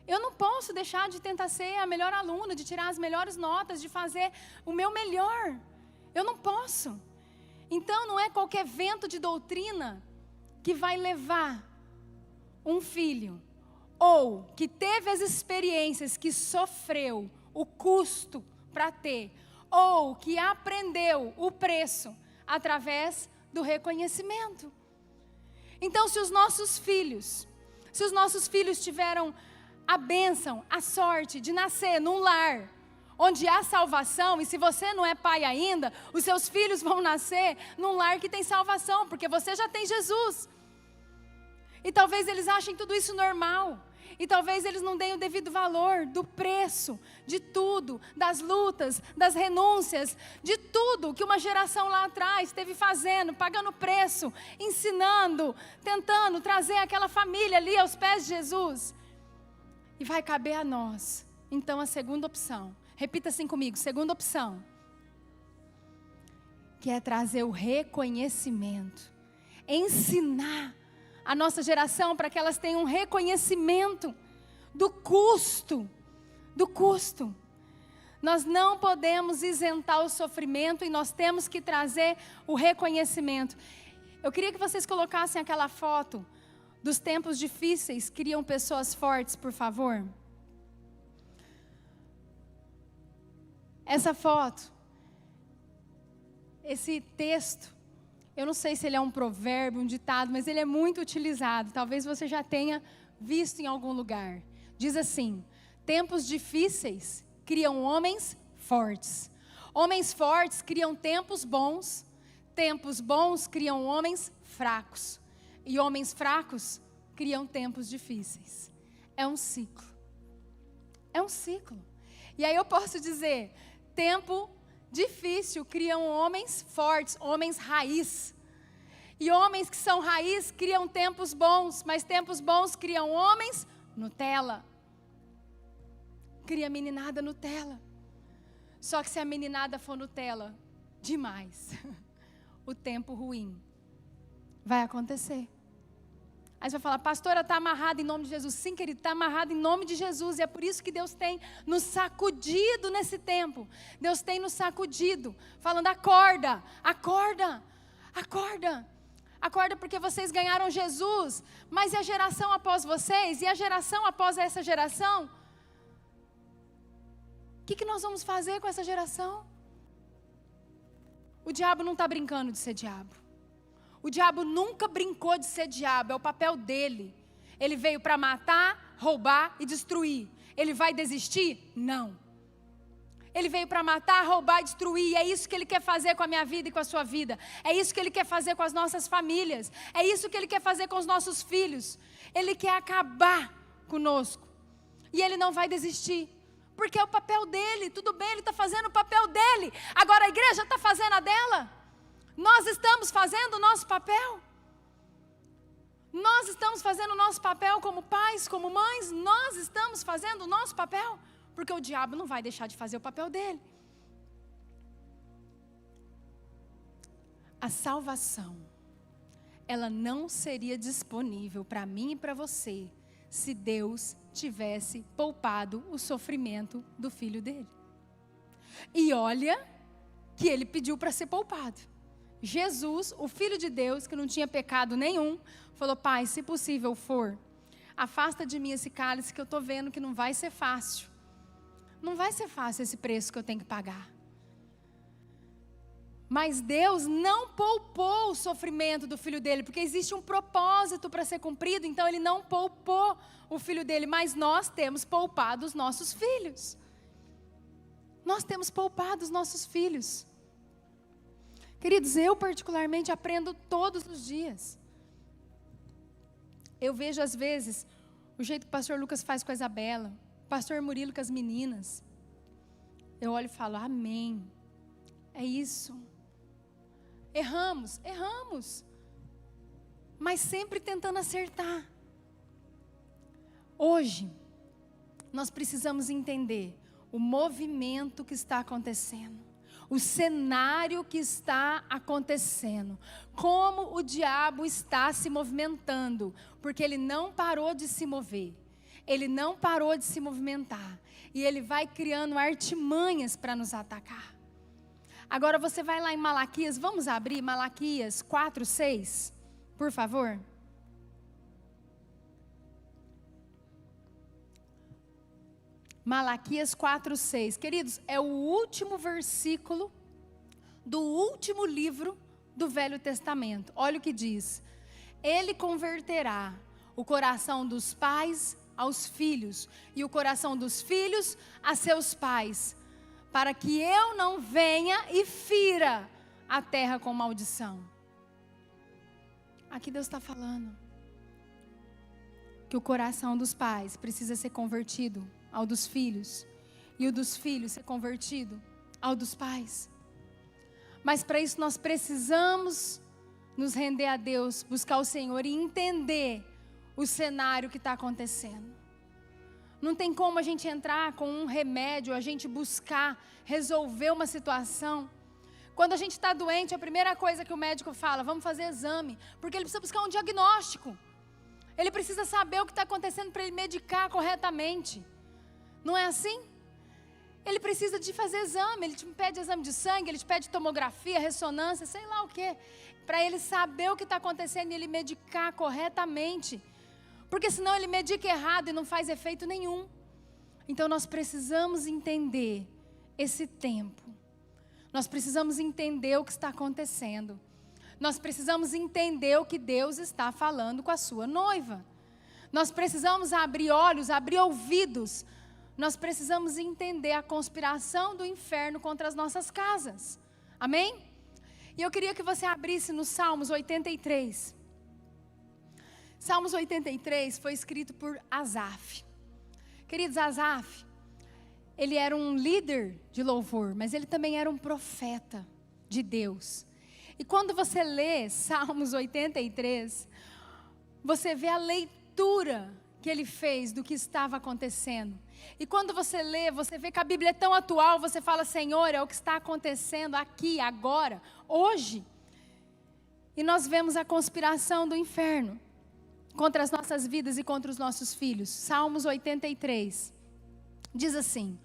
Eu não posso deixar de tentar ser a melhor aluna, de tirar as melhores notas, de fazer o meu melhor. Eu não posso. Então não é qualquer vento de doutrina que vai levar um filho, ou que teve as experiências, que sofreu o custo para ter, ou que aprendeu o preço através do reconhecimento. Então, se os nossos filhos tiveram a bênção, a sorte de nascer num lar onde há salvação, e se você não é pai ainda, os seus filhos vão nascer num lar que tem salvação, porque você já tem Jesus. E talvez eles achem tudo isso normal. E talvez eles não deem o devido valor do preço, de tudo, das lutas, das renúncias, de tudo que uma geração lá atrás esteve fazendo, pagando preço, ensinando, tentando trazer aquela família ali aos pés de Jesus. E vai caber a nós. Então a segunda opção, repita assim comigo, segunda opção, que é trazer o reconhecimento, ensinar a nossa geração para que elas tenham um reconhecimento do custo. Nós não podemos isentar o sofrimento e nós temos que trazer o reconhecimento. Eu queria que vocês colocassem aquela foto dos tempos difíceis, criam pessoas fortes, por favor. Essa foto, esse texto, eu não sei se ele é um provérbio, um ditado, mas ele é muito utilizado. Talvez você já tenha visto em algum lugar. Diz assim: tempos difíceis criam homens fortes. Homens fortes criam tempos bons criam homens fracos. E homens fracos criam tempos difíceis. É um ciclo. É um ciclo. E aí eu posso dizer, tempo difícil criam homens fortes, homens raiz. E homens que são raiz criam tempos bons, mas tempos bons criam homens Nutella. Cria meninada Nutella. Só que se a meninada for Nutella demais, o tempo ruim vai acontecer. Aí você vai falar, pastora, está amarrado em nome de Jesus. Sim, querido, está amarrado em nome de Jesus. E é por isso que Deus tem nos sacudido nesse tempo. Deus tem nos sacudido, falando, acorda, acorda, acorda. Acorda porque vocês ganharam Jesus. Mas e a geração após vocês? E a geração após essa geração? O que nós vamos fazer com essa geração? O diabo não está brincando de ser diabo. O diabo nunca brincou de ser diabo, é o papel dele. Ele veio para matar, roubar e destruir. Ele vai desistir? Não. Ele veio para matar, roubar e destruir. E é isso que ele quer fazer com a minha vida e com a sua vida. É isso que ele quer fazer com as nossas famílias. É isso que ele quer fazer com os nossos filhos. Ele quer acabar conosco. E ele não vai desistir. Porque é o papel dele. Tudo bem, ele está fazendo o papel dele. Agora a igreja está fazendo a dela. Nós estamos fazendo o nosso papel. Nós estamos fazendo o nosso papel como pais, como mães. Nós estamos fazendo o nosso papel. Porque o diabo não vai deixar de fazer o papel dele. A salvação, ela não seria disponível para mim e para você se Deus tivesse poupado o sofrimento do filho dele. E olha que ele pediu para ser poupado. Jesus, o Filho de Deus, que não tinha pecado nenhum, falou: Pai, se possível for, afasta de mim esse cálice, que eu estou vendo que não vai ser fácil. Não vai ser fácil esse preço que eu tenho que pagar. Mas Deus não poupou o sofrimento do Filho dele, porque existe um propósito para ser cumprido, então ele não poupou o Filho dele, mas nós temos poupado os nossos filhos. Nós temos poupado os nossos filhos. Queridos, eu particularmente aprendo todos os dias. Eu vejo às vezes o jeito que o pastor Lucas faz com a Isabela, o pastor Murilo com as meninas. Eu olho e falo: amém, é isso. Erramos, mas sempre tentando acertar. Hoje, nós precisamos entender o movimento que está acontecendo, o cenário que está acontecendo, como o diabo está se movimentando, porque ele não parou de se mover, ele não parou de se movimentar, e ele vai criando artimanhas para nos atacar. Agora você vai lá em Malaquias, vamos abrir Malaquias 4:6, por favor. Malaquias 4:6, queridos, é o último versículo do último livro do Velho Testamento. Olha o que diz: Ele converterá o coração dos pais aos filhos, e o coração dos filhos a seus pais, para que eu não venha e fira a terra com maldição. Aqui Deus está falando que o coração dos pais precisa ser convertido ao dos filhos, e o dos filhos ser convertido ao dos pais. Mas para isso nós precisamos nos render a Deus, buscar o Senhor e entender o cenário que está acontecendo. Não tem como a gente entrar com um remédio, a gente buscar resolver uma situação. Quando a gente está doente, a primeira coisa que o médico fala: vamos fazer exame, porque ele precisa buscar um diagnóstico. Ele precisa saber o que está acontecendo para ele medicar corretamente. Não é assim? Ele precisa de fazer exame, ele te pede exame de sangue, ele te pede tomografia, ressonância, sei lá o quê, para ele saber o que está acontecendo e ele medicar corretamente. Porque senão ele medica errado e não faz efeito nenhum. Então nós precisamos entender esse tempo. Nós precisamos entender o que está acontecendo. Nós precisamos entender o que Deus está falando com a sua noiva. Nós precisamos abrir olhos, abrir ouvidos. Nós precisamos entender a conspiração do inferno contra as nossas casas. Amém? E eu queria que você abrisse no Salmos 83. Salmos 83 foi escrito por Asaf. Queridos, Asaf, ele era um líder de louvor, mas ele também era um profeta de Deus. E quando você lê Salmos 83, você vê a leitura que ele fez do que estava acontecendo. E quando você lê, você vê que a Bíblia é tão atual, você fala: Senhor, é o que está acontecendo aqui, agora, hoje. E nós vemos a conspiração do inferno contra as nossas vidas e contra os nossos filhos. Salmos 83 diz assim: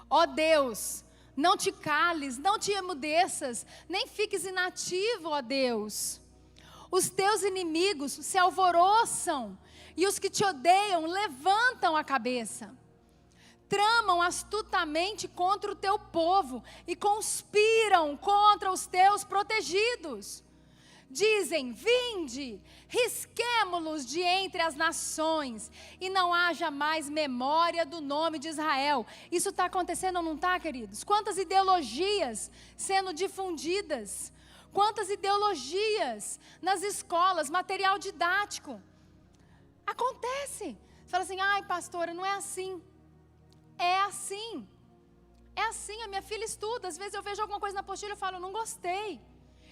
ó Deus, não te cales, não te emudeças, nem fiques inativo, ó Deus. Os teus inimigos se alvoroçam, e os que te odeiam levantam a cabeça. Tramam astutamente contra o teu povo e conspiram contra os teus protegidos. Dizem: vinde, risquemo-los de entre as nações, e não haja mais memória do nome de Israel. Isso está acontecendo ou não está, queridos? Quantas ideologias sendo difundidas, quantas ideologias nas escolas, material didático. Acontece. Você fala assim: ai pastora, não é assim. É assim. É assim, a minha filha estuda, às vezes eu vejo alguma coisa na apostila e falo: não gostei.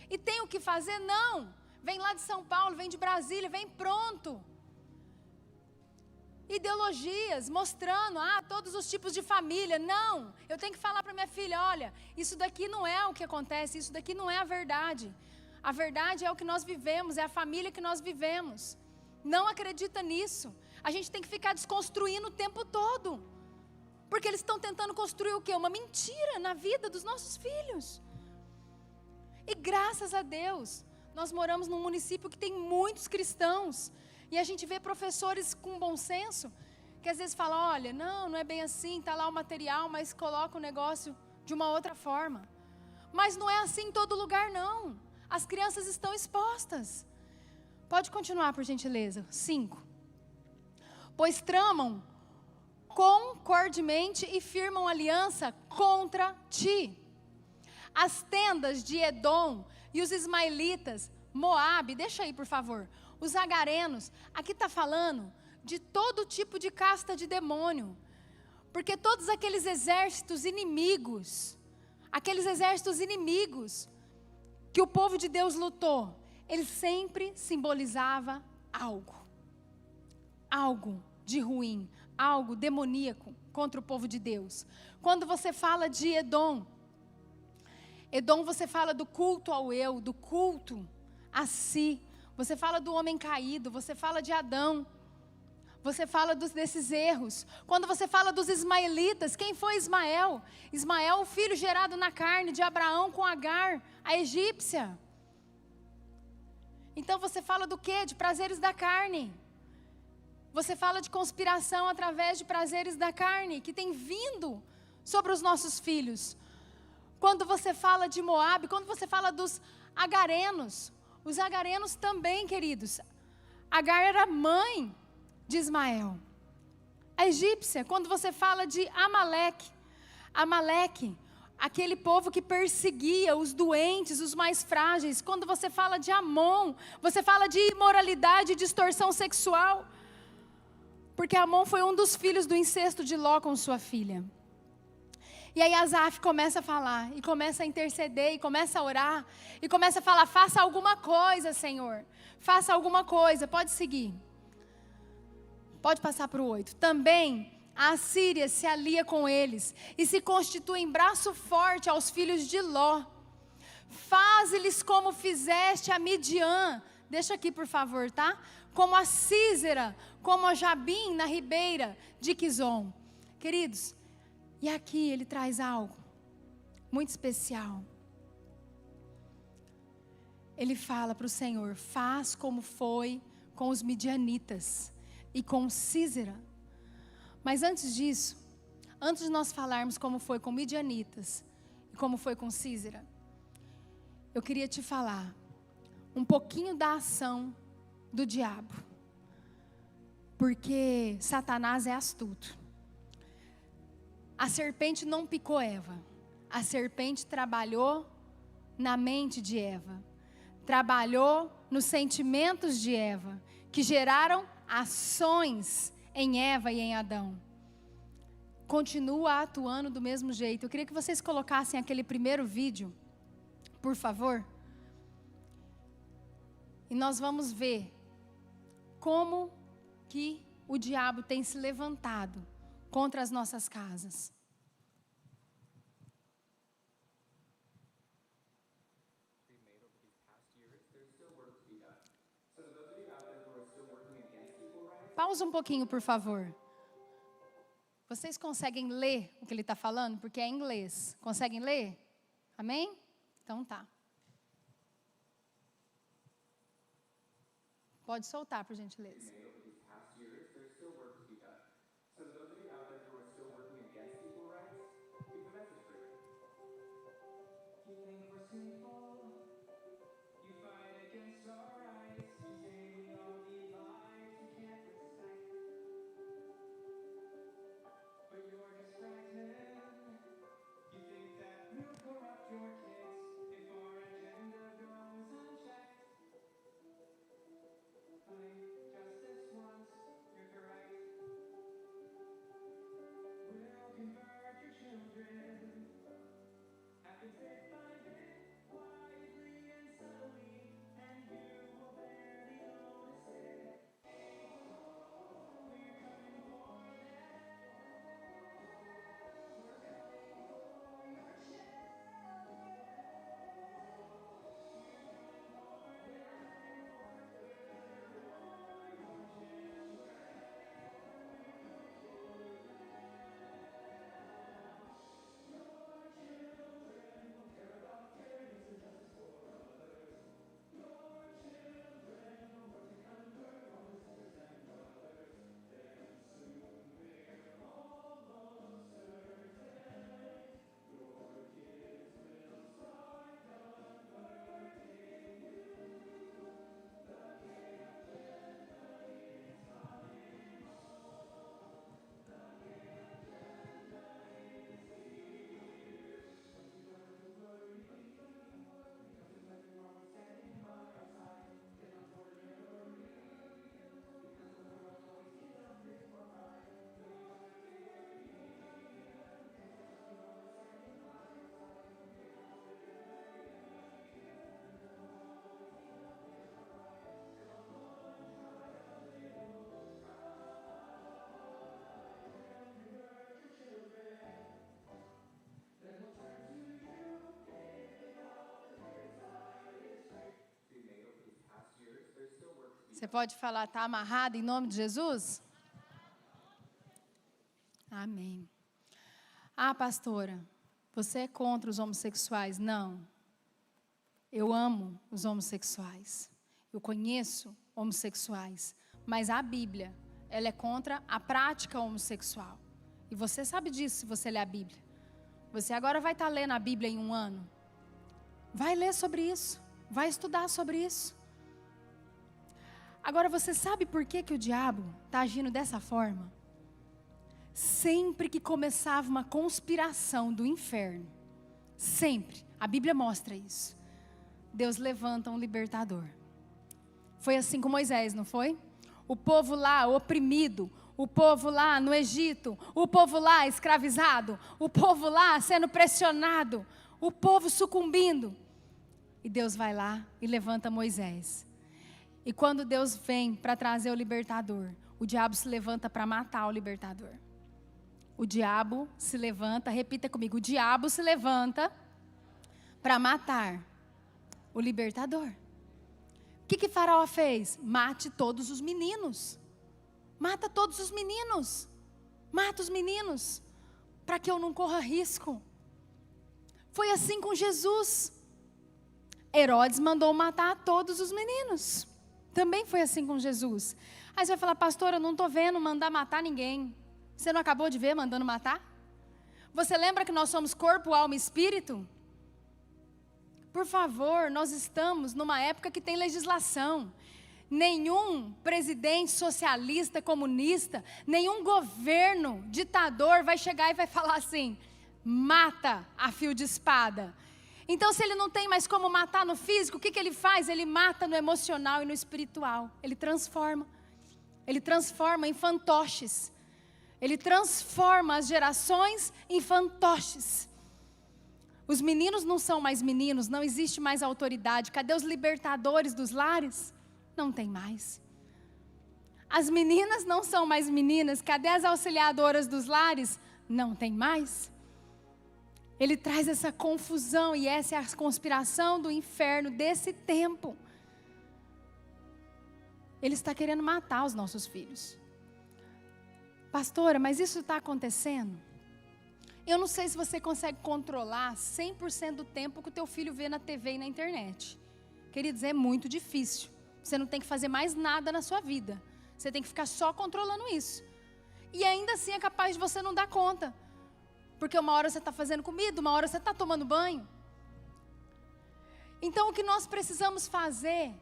E tem o que fazer? Não. Vem lá de São Paulo, vem de Brasília, vem pronto. Ideologias mostrando, todos os tipos de família. Não, eu tenho que falar para minha filha: olha, isso daqui não é o que acontece, isso daqui não é a verdade. A verdade é o que nós vivemos, é a família que nós vivemos. Não acredita nisso. A gente tem que ficar desconstruindo o tempo todo. Porque eles estão tentando construir o quê? Uma mentira na vida dos nossos filhos. E graças a Deus, nós moramos num município que tem muitos cristãos. E a gente vê professores com bom senso, que às vezes falam, olha, não é bem assim, está lá o material, mas coloca o negócio de uma outra forma. Mas não é assim em todo lugar, não. As crianças estão expostas. Pode continuar, por gentileza. 5. Pois tramam concordemente e firmam aliança contra ti. As tendas de Edom e os ismaelitas, Moabe, deixa aí por favor, os agarenos, aqui está falando de todo tipo de casta de demônio, porque todos aqueles exércitos inimigos que o povo de Deus lutou, ele sempre simbolizava algo de ruim, algo demoníaco contra o povo de Deus. Quando você fala de Edom, você fala do culto ao eu, do culto a si. Você fala do homem caído, você fala de Adão. Você fala desses erros. Quando você fala dos ismaelitas, quem foi Ismael? Ismael, o filho gerado na carne de Abraão com Agar, a egípcia. Então você fala do quê? De prazeres da carne. Você fala de conspiração através de prazeres da carne, que tem vindo sobre os nossos filhos. Quando você fala de Moabe, quando você fala dos agarenos, os agarenos também, queridos. Agar era mãe de Ismael. A egípcia, quando você fala de Amaleque, aquele povo que perseguia os doentes, os mais frágeis. Quando você fala de Amon, você fala de imoralidade e distorção sexual. Porque Amon foi um dos filhos do incesto de Ló com sua filha. E aí Asaf começa a falar, e começa a interceder, e começa a orar, e começa a falar, faça alguma coisa, Senhor. Faça alguma coisa, pode seguir. Pode passar para o 8. Também a Assíria se alia com eles, e se constitui em braço forte aos filhos de Ló. Faze-lhes como fizeste a Midian, deixa aqui por favor, tá? Como a Sísera, como a Jabim na ribeira de Quizon. Queridos, e aqui ele traz algo muito especial. Ele fala para o Senhor, faz como foi com os midianitas e com Sísera. Mas antes disso, antes de nós falarmos como foi com midianitas e como foi com Sísera, eu queria te falar um pouquinho da ação do diabo. Porque Satanás é astuto. A serpente não picou Eva. A serpente trabalhou na mente de Eva. Trabalhou nos sentimentos de Eva, que geraram ações em Eva e em Adão. Continua atuando do mesmo jeito. Eu queria que vocês colocassem aquele primeiro vídeo, por favor. E nós vamos ver como que o diabo tem se levantado contra as nossas casas. Pausa um pouquinho, por favor. Vocês conseguem ler o que ele está falando? Porque é em inglês. Conseguem ler? Amém? Então tá. Pode soltar, por gentileza. Você pode falar, está amarrado em nome de Jesus? Amém. Ah, pastora, você é contra os homossexuais? Não. Eu amo os homossexuais. Eu conheço homossexuais. Mas a Bíblia, ela é contra a prática homossexual. E você sabe disso se você ler a Bíblia. Você agora vai estar lendo a Bíblia em um ano. Vai ler sobre isso. Vai estudar sobre isso. Agora você sabe por que o diabo está agindo dessa forma? Sempre que começava uma conspiração do inferno, sempre, a Bíblia mostra isso, Deus levanta um libertador. Foi assim com Moisés, não foi? O povo lá oprimido, o povo lá no Egito, o povo lá escravizado, o povo lá sendo pressionado, o povo sucumbindo. E Deus vai lá e levanta Moisés. E quando Deus vem para trazer o libertador, o diabo se levanta para matar o libertador. O diabo se levanta, repita comigo, o diabo se levanta para matar o libertador. O que Faraó fez? Mate todos os meninos. Mata todos os meninos. Mata os meninos, para que eu não corra risco. Foi assim com Jesus. Herodes mandou matar todos os meninos. Também foi assim com Jesus. Aí você vai falar, pastor, eu não estou vendo mandar matar ninguém. Você não acabou de ver mandando matar? Você lembra que nós somos corpo, alma e espírito? Por favor, nós estamos numa época que tem legislação. Nenhum presidente socialista, comunista, nenhum governo ditador vai chegar e vai falar assim, mata a fio de espada. Então, se ele não tem mais como matar no físico, o que ele faz? Ele mata no emocional e no espiritual. Ele transforma em fantoches. Ele transforma as gerações em fantoches. Os meninos não são mais meninos, não existe mais autoridade. Cadê os libertadores dos lares? Não tem mais. As meninas não são mais meninas, cadê as auxiliadoras dos lares? Não tem mais. Ele traz essa confusão e essa é a conspiração do inferno desse tempo. Ele está querendo matar os nossos filhos. Pastora, mas isso está acontecendo? Eu não sei se você consegue controlar 100% do tempo que o teu filho vê na TV e na internet. Queridos, é muito difícil. Você não tem que fazer mais nada na sua vida. Você tem que ficar só controlando isso. E ainda assim é capaz de você não dar conta. Porque uma hora você está fazendo comida, uma hora você está tomando banho. Então o que nós precisamos fazer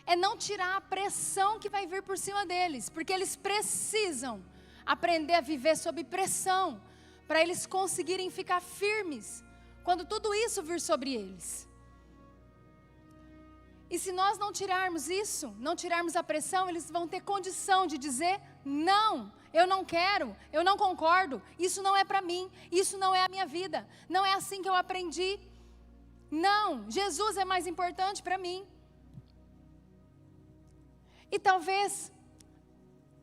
é não tirar a pressão que vai vir por cima deles. Porque eles precisam aprender a viver sob pressão, para eles conseguirem ficar firmes, quando tudo isso vir sobre eles. E se nós não tirarmos isso, não tirarmos a pressão, eles vão ter condição de dizer, não, eu não quero, eu não concordo, isso não é para mim, isso não é a minha vida, não é assim que eu aprendi. Não, Jesus é mais importante para mim. E talvez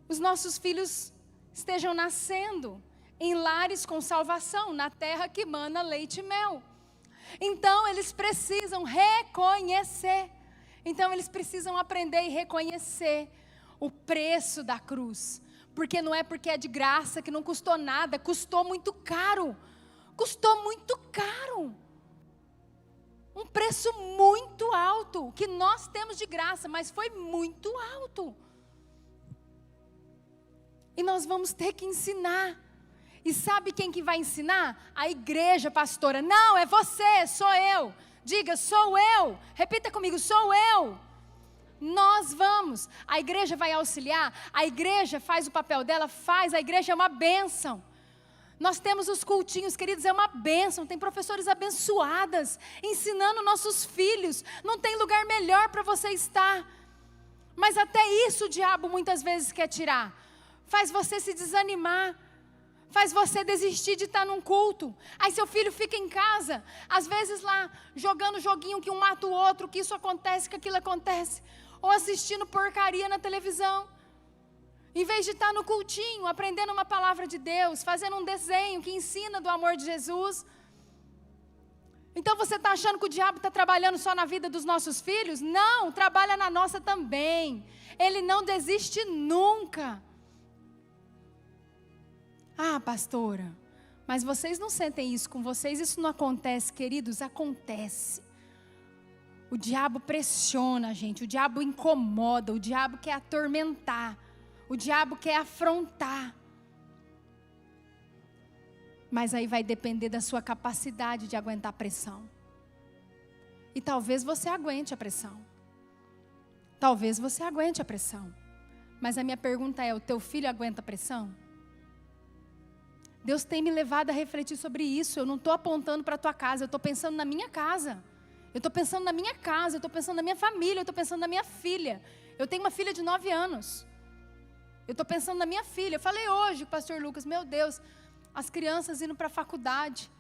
os nossos filhos estejam nascendo em lares com salvação, na terra que mana leite e mel. Então eles precisam reconhecer. Então eles precisam aprender e reconhecer o preço da cruz. Porque não é porque é de graça, que não custou nada, custou muito caro. Custou muito caro. Um preço muito alto, que nós temos de graça, mas foi muito alto. E nós vamos ter que ensinar. E sabe quem que vai ensinar? A igreja, pastora. Não, é você, sou eu. Diga, sou eu. Repita comigo, sou eu. Nós vamos. A igreja vai auxiliar. A igreja faz o papel dela, a igreja é uma bênção. Nós temos os cultinhos, queridos, é uma bênção. Tem professores abençoadas, ensinando nossos filhos. Não tem lugar melhor para você estar. Mas até isso o diabo muitas vezes quer tirar. Faz você se desanimar, faz você desistir de estar num culto. Aí seu filho fica em casa, às vezes lá, jogando joguinho que um mata o outro, que isso acontece, que aquilo acontece. Ou assistindo porcaria na televisão. Em vez de estar no cultinho, aprendendo uma palavra de Deus, fazendo um desenho que ensina do amor de Jesus. Então você está achando que o diabo está trabalhando só na vida dos nossos filhos? Não, trabalha na nossa também. Ele não desiste nunca. Ah, pastora, mas vocês não sentem isso com vocês? Isso não acontece, queridos? Acontece. O diabo pressiona a gente, o diabo incomoda, o diabo quer atormentar, o diabo quer afrontar. Mas aí vai depender da sua capacidade de aguentar a pressão. E talvez você aguente a pressão. Talvez você aguente a pressão. Mas a minha pergunta é, o teu filho aguenta a pressão? Deus tem me levado a refletir sobre isso. Eu não estou apontando para a tua casa, eu estou pensando na minha casa. Eu estou pensando na minha casa, eu estou pensando na minha família, eu estou pensando na minha filha. Eu tenho uma filha de 9 anos. Eu estou pensando na minha filha. Eu falei hoje, pastor Lucas, meu Deus, as crianças indo para a faculdade.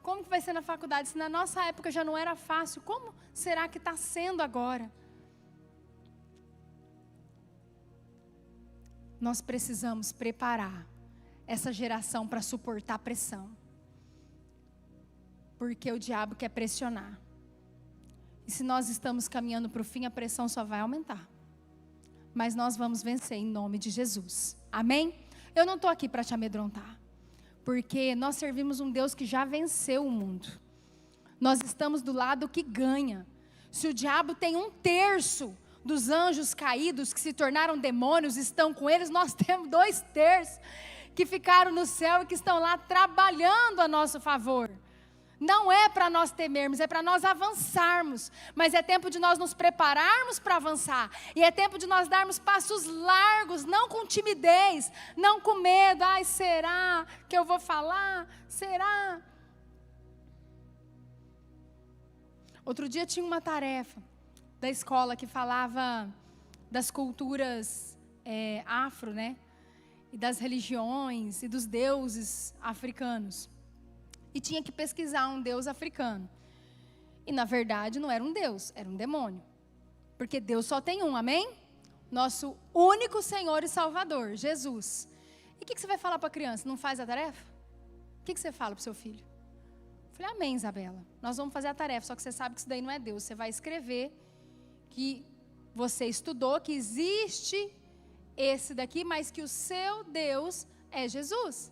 Como que vai ser na faculdade? Se na nossa época já não era fácil, como será que está sendo agora? Nós precisamos preparar essa geração para suportar a pressão. Porque o diabo quer pressionar. E se nós estamos caminhando para o fim, a pressão só vai aumentar. Mas nós vamos vencer em nome de Jesus. Amém? Eu não estou aqui para te amedrontar. Porque nós servimos um Deus que já venceu o mundo. Nós estamos do lado que ganha. Se o diabo tem 1/3 dos anjos caídos que se tornaram demônios, estão com eles, nós temos 2/3 que ficaram no céu e que estão lá trabalhando a nosso favor. Não é para nós temermos, é para nós avançarmos. Mas é tempo de nós nos prepararmos para avançar. E é tempo de nós darmos passos largos, não com timidez, não com medo. Ai, será que eu vou falar? Será? Outro dia tinha uma tarefa da escola que falava das culturas afro, né? E das religiões e dos deuses africanos. E tinha que pesquisar um deus africano. E na verdade não era um deus, era um demônio. Porque Deus só tem um, amém? Nosso único Senhor e Salvador, Jesus. E o que você vai falar para a criança? Não faz a tarefa? O que você fala para o seu filho? Eu falei, amém, Isabela. Nós vamos fazer a tarefa, só que você sabe que isso daí não é Deus. Você vai escrever que você estudou, que existe esse daqui, mas que o seu Deus é Jesus.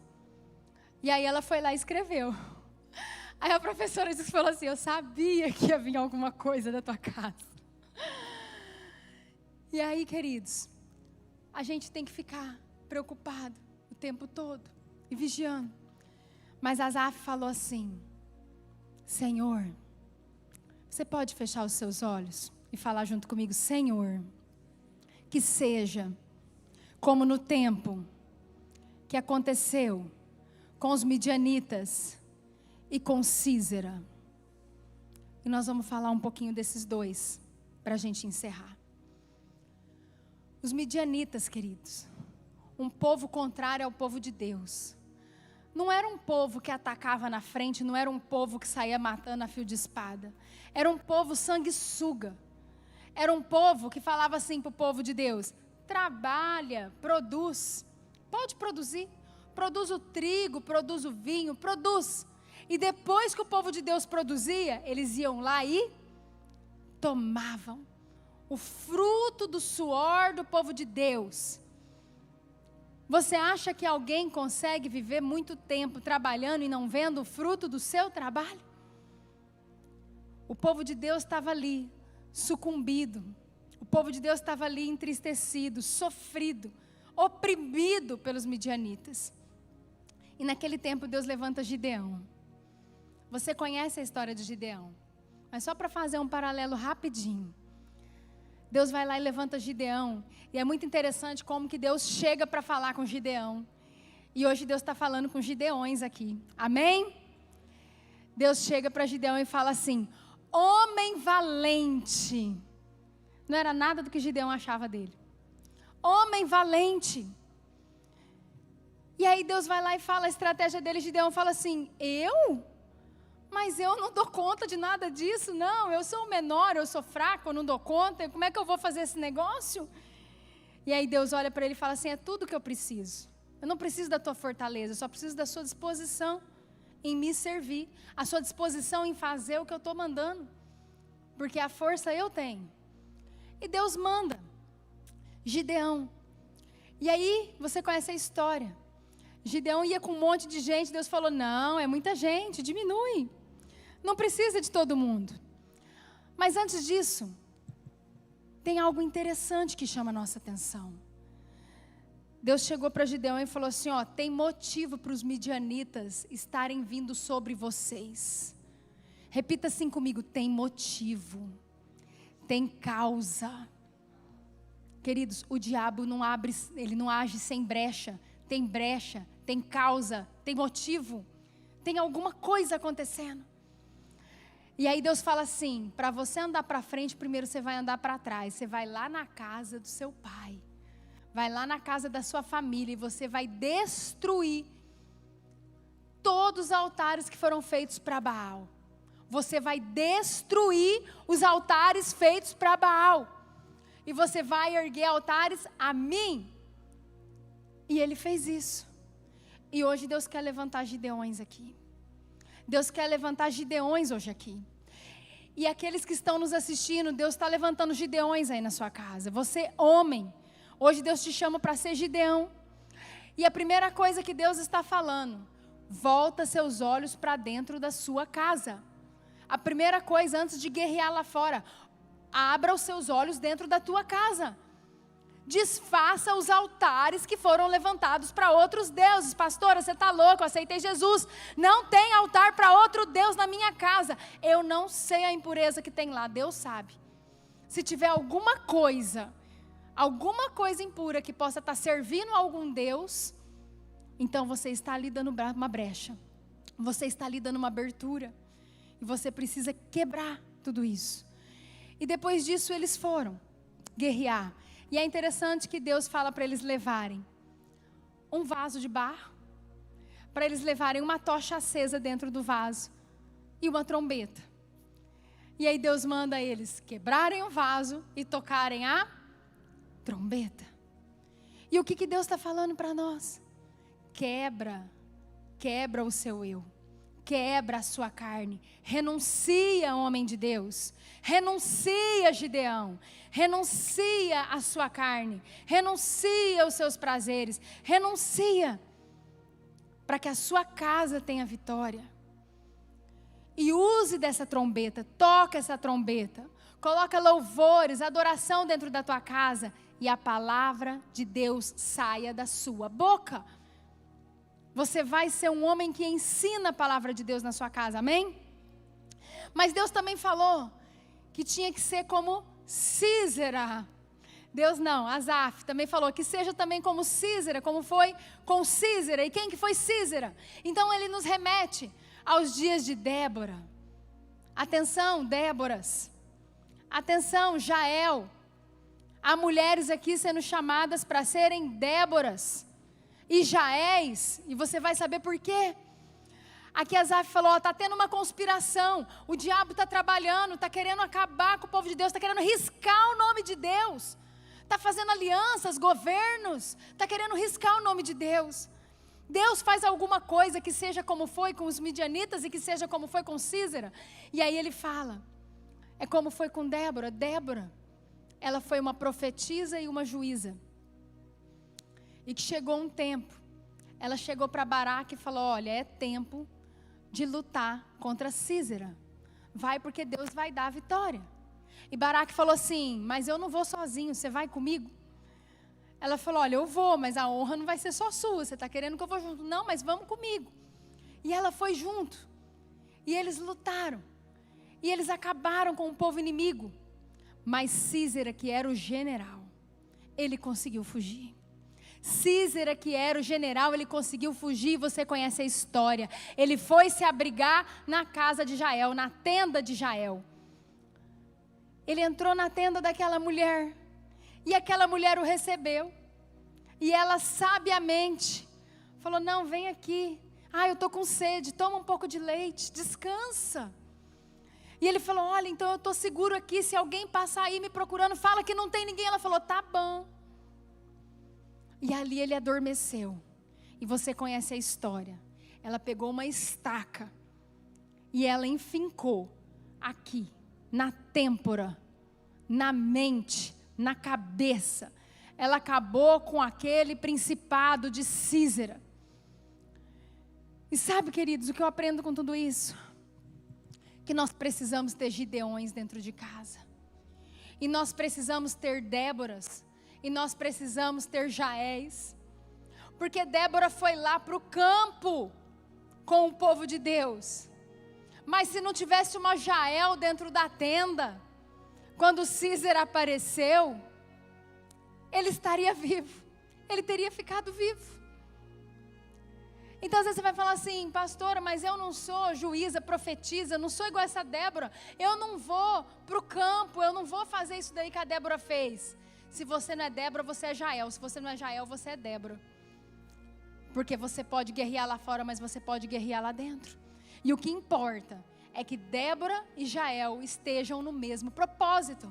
E aí ela foi lá e escreveu. Aí a professora falou assim, eu sabia que ia vir alguma coisa da tua casa. E aí, queridos, a gente tem que ficar preocupado o tempo todo e vigiando. Mas Asaf falou assim, Senhor, você pode fechar os seus olhos e falar junto comigo, Senhor, que seja como no tempo que aconteceu com os midianitas e com Sísera. E nós vamos falar um pouquinho desses dois, para a gente encerrar. Os midianitas, queridos, um povo contrário ao povo de Deus. Não era um povo que atacava na frente, não era um povo que saía matando a fio de espada. Era um povo sanguessuga. Era um povo que falava assim para o povo de Deus, trabalha, produz, pode produzir. Produz o trigo, produz o vinho, produz. E depois que o povo de Deus produzia, eles iam lá e tomavam o fruto do suor do povo de Deus. Você acha que alguém consegue viver muito tempo trabalhando e não vendo o fruto do seu trabalho? O povo de Deus estava ali, sucumbido. O povo de Deus estava ali entristecido, sofrido, oprimido pelos midianitas. E naquele tempo Deus levanta Gideão. Você conhece a história de Gideão. Mas só para fazer um paralelo rapidinho. Deus vai lá e levanta Gideão. E é muito interessante como que Deus chega para falar com Gideão. E hoje Deus está falando com Gideões aqui. Amém? Deus chega para Gideão e fala assim, homem valente. Não era nada do que Gideão achava dele. Homem valente. E aí Deus vai lá e fala a estratégia dele. Gideão fala assim, eu? Mas eu não dou conta de nada disso, não. Eu sou o menor, eu sou fraco, eu não dou conta. Como é que eu vou fazer esse negócio? E aí Deus olha para ele e fala assim, é tudo que eu preciso. Eu não preciso da tua fortaleza, eu só preciso da sua disposição. em me servir, a sua disposição em fazer o que eu estou mandando, porque a força eu tenho. E Deus manda Gideão. E aí, você conhece a história. Gideão ia com um monte de gente, Deus falou, não, é muita gente, diminui. Não precisa de todo mundo. Mas antes disso, tem algo interessante que chama a nossa atenção. Deus chegou para Gideão e falou assim, ó, tem motivo para os midianitas estarem vindo sobre vocês. Repita assim comigo, tem motivo, tem causa. Queridos, o diabo não abre, ele não age sem brecha, tem causa, tem motivo, tem alguma coisa acontecendo. E aí Deus fala assim, para você andar para frente, primeiro você vai andar para trás, você vai lá na casa do seu pai, vai lá na casa da sua família e você vai destruir todos os altares que foram feitos para Baal. Você vai destruir os altares feitos para Baal. E você vai erguer altares a mim. E ele fez isso. E hoje Deus quer levantar Gideões aqui. Deus quer levantar Gideões hoje aqui. E aqueles que estão nos assistindo, Deus está levantando Gideões aí na sua casa. Você, homem, hoje Deus te chama para ser Gideão. E a primeira coisa que Deus está falando, volta seus olhos para dentro da sua casa. A primeira coisa, antes de guerrear lá fora, abra os seus olhos dentro da tua casa. Desfaça os altares que foram levantados para outros deuses. Pastora, você está louco, eu aceitei Jesus. Não tem altar para outro Deus na minha casa. Eu não sei a impureza que tem lá, Deus sabe. Se tiver alguma coisa impura que possa estar servindo a algum Deus, então você está ali dando uma brecha. Você está ali dando uma abertura. E você precisa quebrar tudo isso. E depois disso eles foram guerrear. E é interessante que Deus fala para eles levarem um vaso de barro, para eles levarem uma tocha acesa dentro do vaso e uma trombeta. E aí Deus manda eles quebrarem o vaso e tocarem a trombeta. E o que Deus está falando para nós? Quebra o seu eu. Quebra a sua carne, renuncia, homem de Deus, renuncia, Gideão, renuncia a sua carne, renuncia os seus prazeres, renuncia, para que a sua casa tenha vitória. E use dessa trombeta, toca essa trombeta, coloca louvores, adoração dentro da tua casa, e a palavra de Deus saia da sua boca. Você vai ser um homem que ensina a palavra de Deus na sua casa, amém? Mas Deus também falou que tinha que ser como Císera. Deus não, Asaf também falou que seja também como Císera, como foi com Císera. E quem que foi Císera? Então ele nos remete aos dias de Débora. Atenção, Déboras. Atenção, Jael. Há mulheres aqui sendo chamadas para serem Déboras e Jaéis, e você vai saber por quê. Aqui Asaf falou, está tendo uma conspiração, o diabo está trabalhando, está querendo acabar com o povo de Deus, está querendo riscar o nome de Deus, está fazendo alianças, governos, está querendo riscar o nome de Deus. Deus faz alguma coisa que seja como foi com os midianitas e que seja como foi com Císera. E aí ele fala, é como foi com Débora. Débora, ela foi uma profetisa e uma juíza. E que chegou um tempo, ela chegou para Baraque e falou, olha, é tempo de lutar contra Císera. Vai porque Deus vai dar a vitória. E Baraque falou assim, mas eu não vou sozinho, você vai comigo? Ela falou, olha, eu vou, mas a honra não vai ser só sua, você está querendo que eu vou junto? Não, mas vamos comigo. E ela foi junto. E eles lutaram. E eles acabaram com o povo inimigo. Mas Císera, que era o general, ele conseguiu fugir. Císera, que era o general, ele conseguiu fugir, você conhece a história. Ele foi se abrigar na casa de Jael, na tenda de Jael. Ele entrou na tenda daquela mulher, e aquela mulher o recebeu. E ela sabiamente falou, não, vem aqui. Eu estou com sede, toma um pouco de leite, descansa. E ele falou, olha, então eu estou seguro aqui, se alguém passar aí me procurando, fala que não tem ninguém. Ela falou, tá bom. E ali ele adormeceu. E você conhece a história. ela pegou uma estaca e ela enfincou aqui, na têmpora, na mente, na cabeça. Ela acabou com aquele principado de Císera. E sabe, queridos, o que eu aprendo com tudo isso? Que nós precisamos ter Gideões dentro de casa. E nós precisamos ter Déboras. E nós precisamos ter Jaéis. Porque Débora foi lá para o campo com o povo de Deus. Mas se não tivesse uma Jael dentro da tenda, quando Císera apareceu, ele estaria vivo. Ele teria ficado vivo. Então às vezes você vai falar assim: pastora, mas eu não sou juíza, profetisa, não sou igual essa Débora. Eu não vou para o campo, eu não vou fazer isso daí que a Débora fez. Se você não é Débora, você é Jael. Se você não é Jael, você é Débora. Porque você pode guerrear lá fora, mas você pode guerrear lá dentro. E o que importa é que Débora e Jael estejam no mesmo propósito.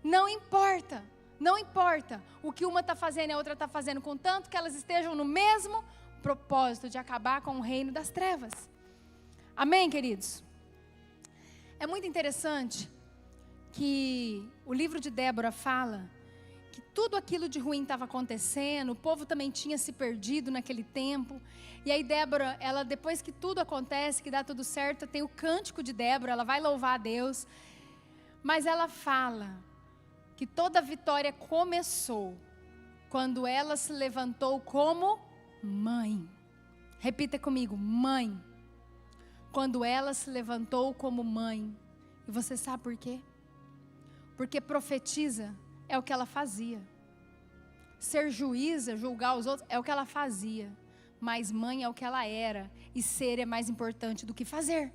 Não importa, não importa o que uma está fazendo e a outra está fazendo, contanto que elas estejam no mesmo propósito de acabar com o reino das trevas. Amém, queridos? É muito interessante que o livro de Débora fala que tudo aquilo de ruim estava acontecendo, o povo também tinha se perdido naquele tempo. E aí Débora, ela, depois que tudo acontece, que dá tudo certo, tem o cântico de Débora, ela vai louvar a Deus. Mas ela fala que toda a vitória começou quando ela se levantou como mãe. Repita comigo: mãe. Quando ela se levantou como mãe. E você sabe por quê? Porque profetiza é o que ela fazia. Ser juíza, julgar os outros, é o que ela fazia. Mas mãe é o que ela era. E ser é mais importante do que fazer.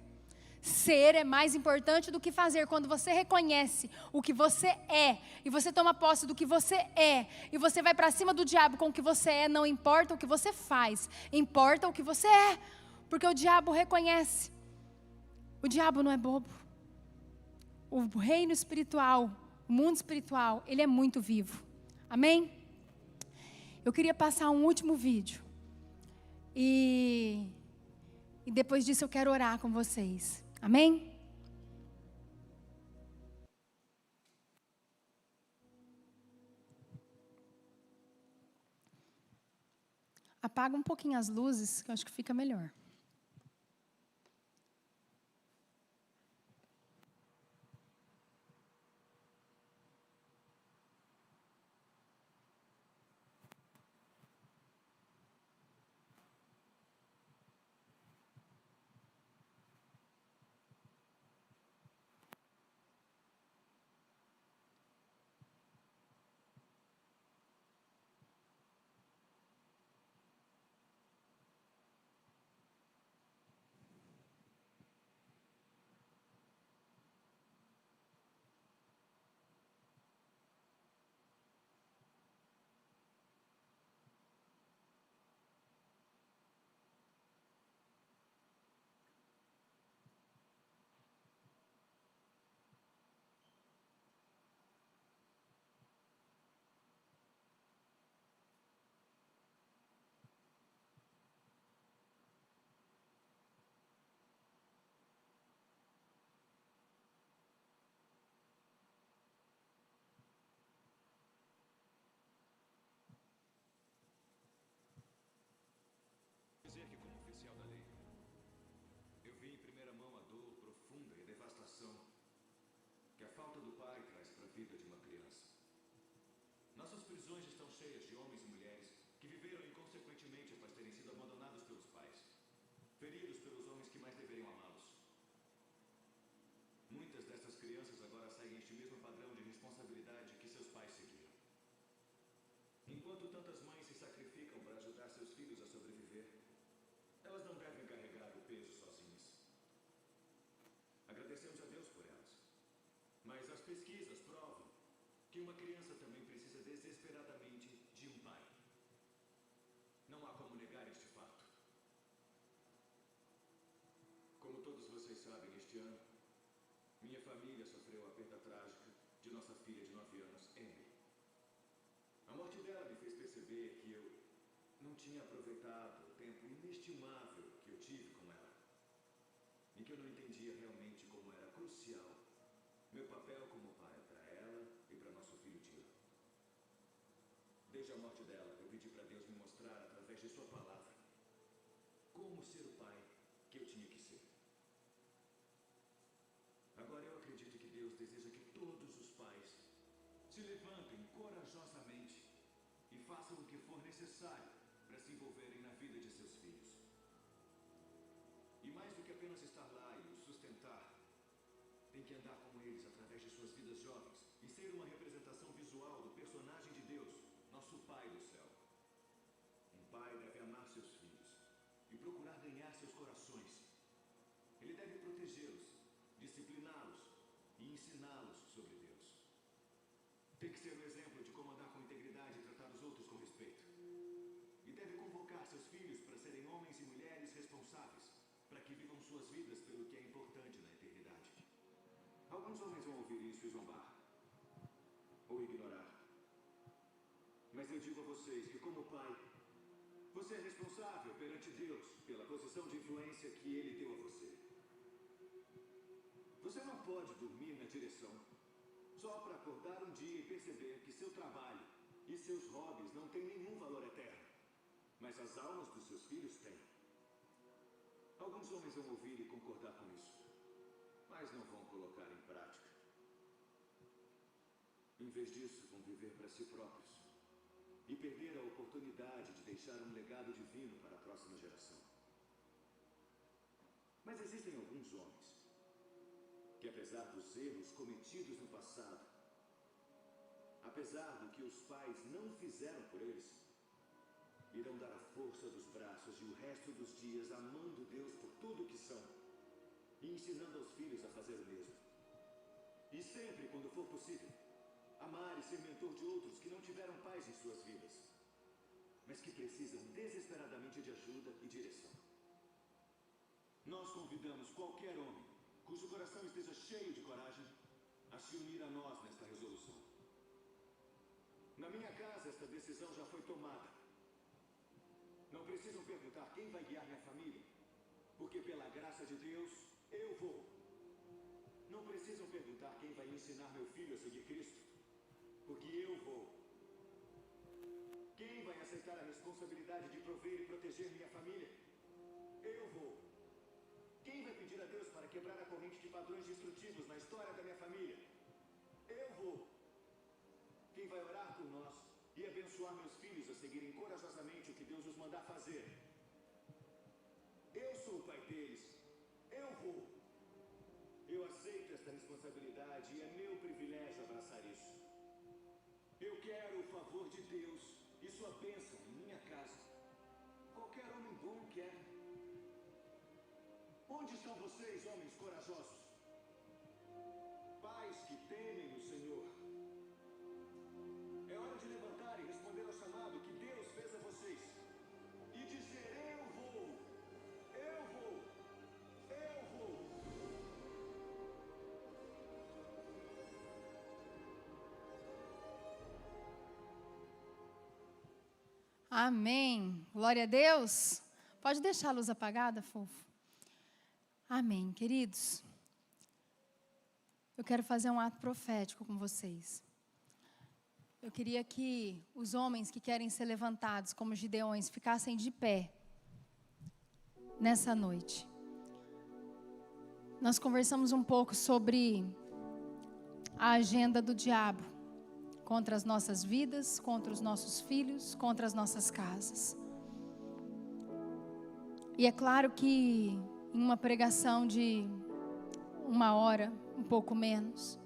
Ser é mais importante do que fazer. Quando você reconhece o que você é, e você toma posse do que você é, e você vai para cima do diabo com o que você é, não importa o que você faz, importa o que você é. Porque o diabo reconhece. O diabo não é bobo. O reino espiritual, o mundo espiritual, ele é muito vivo. Amém? Eu queria passar um último vídeo. E depois disso eu quero orar com vocês. Amém? Apaga um pouquinho as luzes, que eu acho que fica melhor. Dizer que, como oficial da lei, eu vi em primeira mão a dor profunda e a devastação que a falta do pai traz para a vida de uma criança. Nossas prisões estão cheias de homens e mulheres que viveram inconsequentemente após terem sido abandonados pelos pais, feridos pelos homens que mais deveriam amá-los. Muitas dessas crianças agora seguem este mesmo padrão de responsabilidade que seus pais seguiram. Enquanto tantas mães se sacrificam para ajudar seus filhos a sobreviver, elas não devem carregar o peso sozinhas. Agradecemos a Deus por elas. Mas as pesquisas provam que uma criança também precisa desesperadamente de um pai. Não há como negar este fato. Como todos vocês sabem, este ano, minha família sofreu a perda trágica de nossa filha de 9 anos, Emily. A morte dela me fez perceber que eu não tinha aproveitado tempo inestimável que eu tive com ela, em que eu não entendia realmente como era crucial meu papel como pai para ela e para nosso filho Tio. Desde a morte dela, eu pedi para Deus me mostrar, através de sua palavra, como ser o pai que eu tinha que ser. Agora eu acredito que Deus deseja que todos os pais se levantem corajosamente e façam o que for necessário para se envolverem na vida de seus filhos. E mais do que apenas estar lá e os sustentar, tem que andar com eles através de suas vidas jovens e ser uma representação visual do personagem de Deus, nosso Pai do céu. Um pai deve amar seus filhos e procurar ganhar seus corações. Ele deve protegê-los, discipliná-los e ensiná-los sobre Deus. Tem que ser um exemplo de como andar com integridade e tratar os outros com respeito. E deve convocar seus filhos para serem homens e mulheres responsáveis, para que vivam suas vidas pelo que é importante na eternidade. Alguns homens vão ouvir isso e zombar, ou ignorar. Mas eu digo a vocês que, como pai, você é responsável perante Deus pela posição de influência que Ele deu a você. Você não pode dormir na direção só para acordar um dia e perceber que seu trabalho e seus hobbies não têm nenhum valor eterno, mas as almas dos seus filhos têm. Alguns homens vão ouvir e concordar com isso, mas não vão colocar em prática. Em vez disso, vão viver para si próprios e perder a oportunidade de deixar um legado divino para a próxima geração. Mas existem alguns homens que, apesar dos erros cometidos no passado, apesar do que os pais não fizeram por eles, irão dar a força dos braços e o resto dos dias amando Deus por tudo o que são e ensinando aos filhos a fazer o mesmo. E sempre, quando for possível, amar e ser mentor de outros que não tiveram paz em suas vidas, mas que precisam desesperadamente de ajuda e direção. Nós convidamos qualquer homem cujo coração esteja cheio de coragem a se unir a nós nesta resolução. Na minha casa, esta decisão já foi tomada. Não precisam perguntar quem vai guiar minha família, porque pela graça de Deus, eu vou. Não precisam perguntar quem vai ensinar meu filho a seguir Cristo, porque eu vou. Quem vai aceitar a responsabilidade de prover e proteger minha família? Eu vou. Quem vai pedir a Deus para quebrar a corrente de padrões destrutivos na história da minha família? Eu vou. Quem vai orar por nós e abençoar meus filhos a seguirem corajosamente o que Deus os mandar fazer? Eu sou o pai deles. Eu vou. Eu aceito esta responsabilidade e é meu privilégio abraçar isso. Eu quero o favor de Deus e sua bênção em minha casa. Qualquer homem bom quer. Onde estão vocês, homens corajosos? Pais que temem o Senhor. É hora de levantar e responder ao chamado que Deus fez a vocês. E dizer: eu vou, eu vou, eu vou. Amém. Glória a Deus. Pode deixar a luz apagada, fofo. Amém, queridos. Eu quero fazer um ato profético com vocês. Eu queria que os homens que querem ser levantados como Gideões ficassem de pé nessa noite. Nós conversamos um pouco sobre a agenda do diabo contra as nossas vidas, contra os nossos filhos, contra as nossas casas. E é claro que em uma pregação de 1 hora, um pouco menos,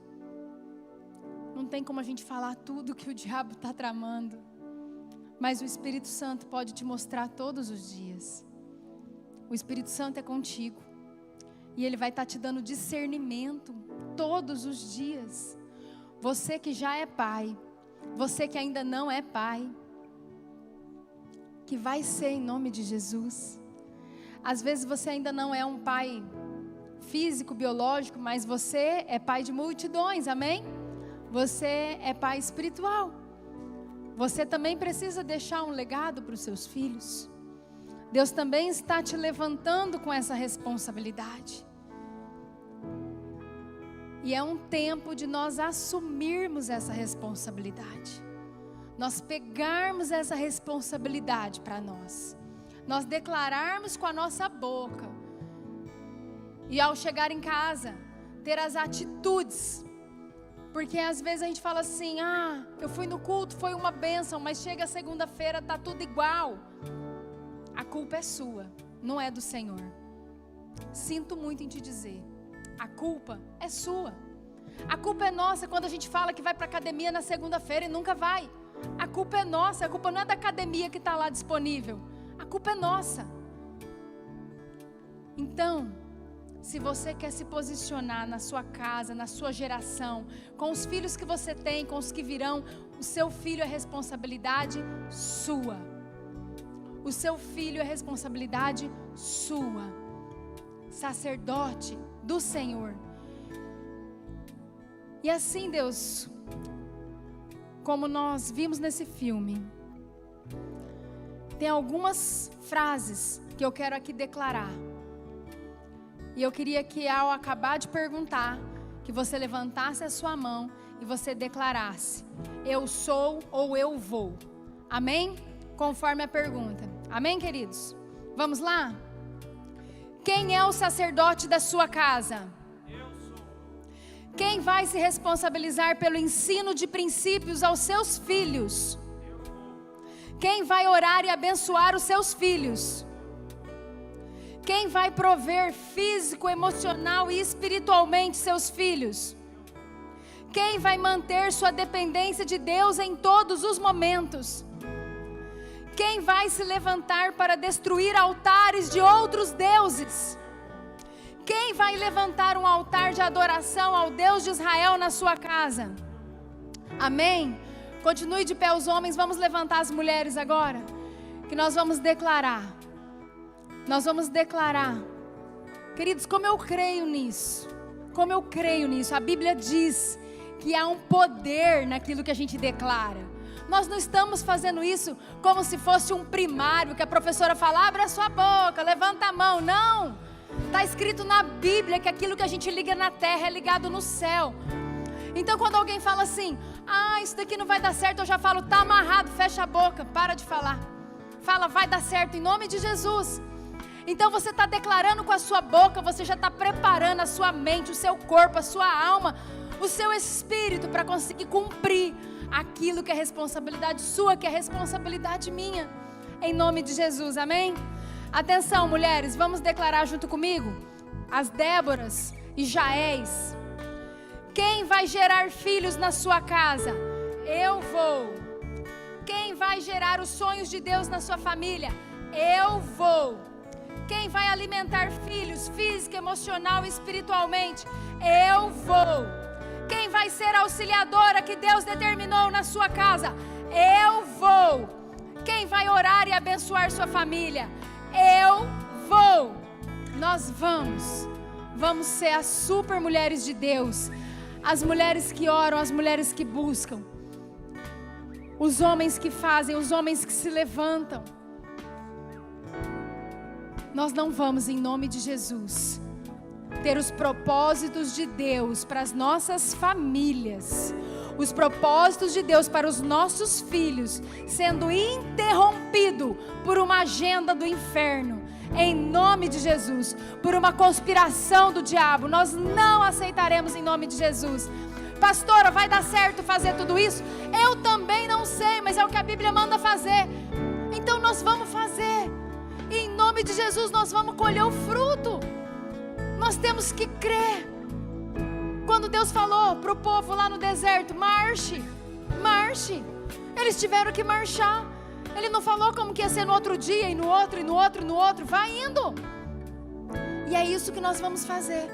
não tem como a gente falar tudo que o diabo está tramando, mas o Espírito Santo pode te mostrar todos os dias. O Espírito Santo é contigo e Ele vai estar te dando discernimento todos os dias. Você que já é pai, você que ainda não é pai, que vai ser em nome de Jesus. Às vezes você ainda não é um pai físico, biológico, mas você é pai de multidões, amém? Você é pai espiritual. Você também precisa deixar um legado para os seus filhos. Deus também está te levantando com essa responsabilidade. E é um tempo de nós assumirmos essa responsabilidade. Nós pegarmos essa responsabilidade para nós. Nós declararmos com a nossa boca. E ao chegar em casa, ter as atitudes. Porque às vezes a gente fala assim, eu fui no culto, foi uma bênção, mas chega segunda-feira, está tudo igual. A culpa é sua, não é do Senhor. Sinto muito em te dizer, a culpa é sua. A culpa é nossa quando a gente fala que vai para a academia na segunda-feira e nunca vai. A culpa é nossa, a culpa não é da academia que está lá disponível. A culpa é nossa. Então, se você quer se posicionar na sua casa, na sua geração, com os filhos que você tem, com os que virão, o seu filho é responsabilidade sua. O seu filho é responsabilidade sua. Sacerdote do Senhor. E assim, Deus, como nós vimos nesse filme, tem algumas frases que eu quero aqui declarar. E eu queria que ao acabar de perguntar, que você levantasse a sua mão e você declarasse: eu sou ou eu vou. Amém? Conforme a pergunta. Amém, queridos? Vamos lá? Quem é o sacerdote da sua casa? Eu sou. Quem vai se responsabilizar pelo ensino de princípios aos seus filhos? Quem vai orar e abençoar os seus filhos? Quem vai prover físico, emocional e espiritualmente seus filhos? Quem vai manter sua dependência de Deus em todos os momentos? Quem vai se levantar para destruir altares de outros deuses? Quem vai levantar um altar de adoração ao Deus de Israel na sua casa? Amém? Continue de pé os homens, vamos levantar as mulheres agora, que nós vamos declarar. Nós vamos declarar. Queridos, como eu creio nisso. Como eu creio nisso. A Bíblia diz que há um poder naquilo que a gente declara. Nós não estamos fazendo isso como se fosse um primário, que a professora fala, abre a sua boca, levanta a mão. Não. Está escrito na Bíblia que aquilo que a gente liga na terra é ligado no céu. Então quando alguém fala assim, isso daqui não vai dar certo, eu já falo, está amarrado, fecha a boca, para de falar. Fala, vai dar certo em nome de Jesus. Então você está declarando com a sua boca, você já está preparando a sua mente, o seu corpo, a sua alma, o seu espírito para conseguir cumprir aquilo que é responsabilidade sua, que é responsabilidade minha, em nome de Jesus, amém? Atenção, mulheres, vamos declarar junto comigo, as Déboras e Jaéis. Quem vai gerar filhos na sua casa? Eu vou. Quem vai gerar os sonhos de Deus na sua família? Eu vou. Quem vai alimentar filhos, física, emocional e espiritualmente? Eu vou. Quem vai ser a auxiliadora que Deus determinou na sua casa? Eu vou. Quem vai orar e abençoar sua família? Eu vou. Nós vamos ser as super mulheres de Deus, as mulheres que oram, as mulheres que buscam, os homens que fazem, os homens que se levantam. Nós não vamos, em nome de Jesus, ter os propósitos de Deus para as nossas famílias, os propósitos de Deus para os nossos filhos, sendo interrompido por uma agenda do inferno, em nome de Jesus, por uma conspiração do diabo. Nós não aceitaremos em nome de Jesus. Pastora, vai dar certo fazer tudo isso? Eu também não sei, mas é o que a Bíblia manda fazer. Então nós vamos fazer. E em nome de Jesus nós vamos colher o fruto. Nós temos que crer. Quando Deus falou para o povo lá no deserto, marche, marche, eles tiveram que marchar. Ele não falou como que ia ser no outro dia, e no outro, e no outro, e no outro. Vai indo. E é isso que nós vamos fazer.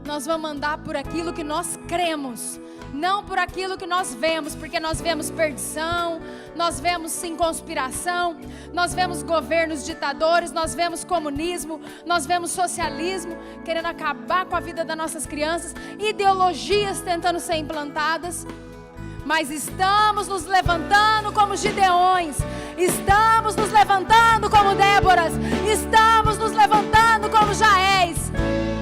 Nós vamos andar por aquilo que nós cremos, não por aquilo que nós vemos, porque nós vemos perdição, nós vemos sim conspiração, nós vemos governos ditadores, nós vemos comunismo, nós vemos socialismo querendo acabar com a vida das nossas crianças, ideologias tentando ser implantadas, mas estamos nos levantando como Gideões, Estamos nos levantando como Déboras. Estamos nos levantando como Jaés.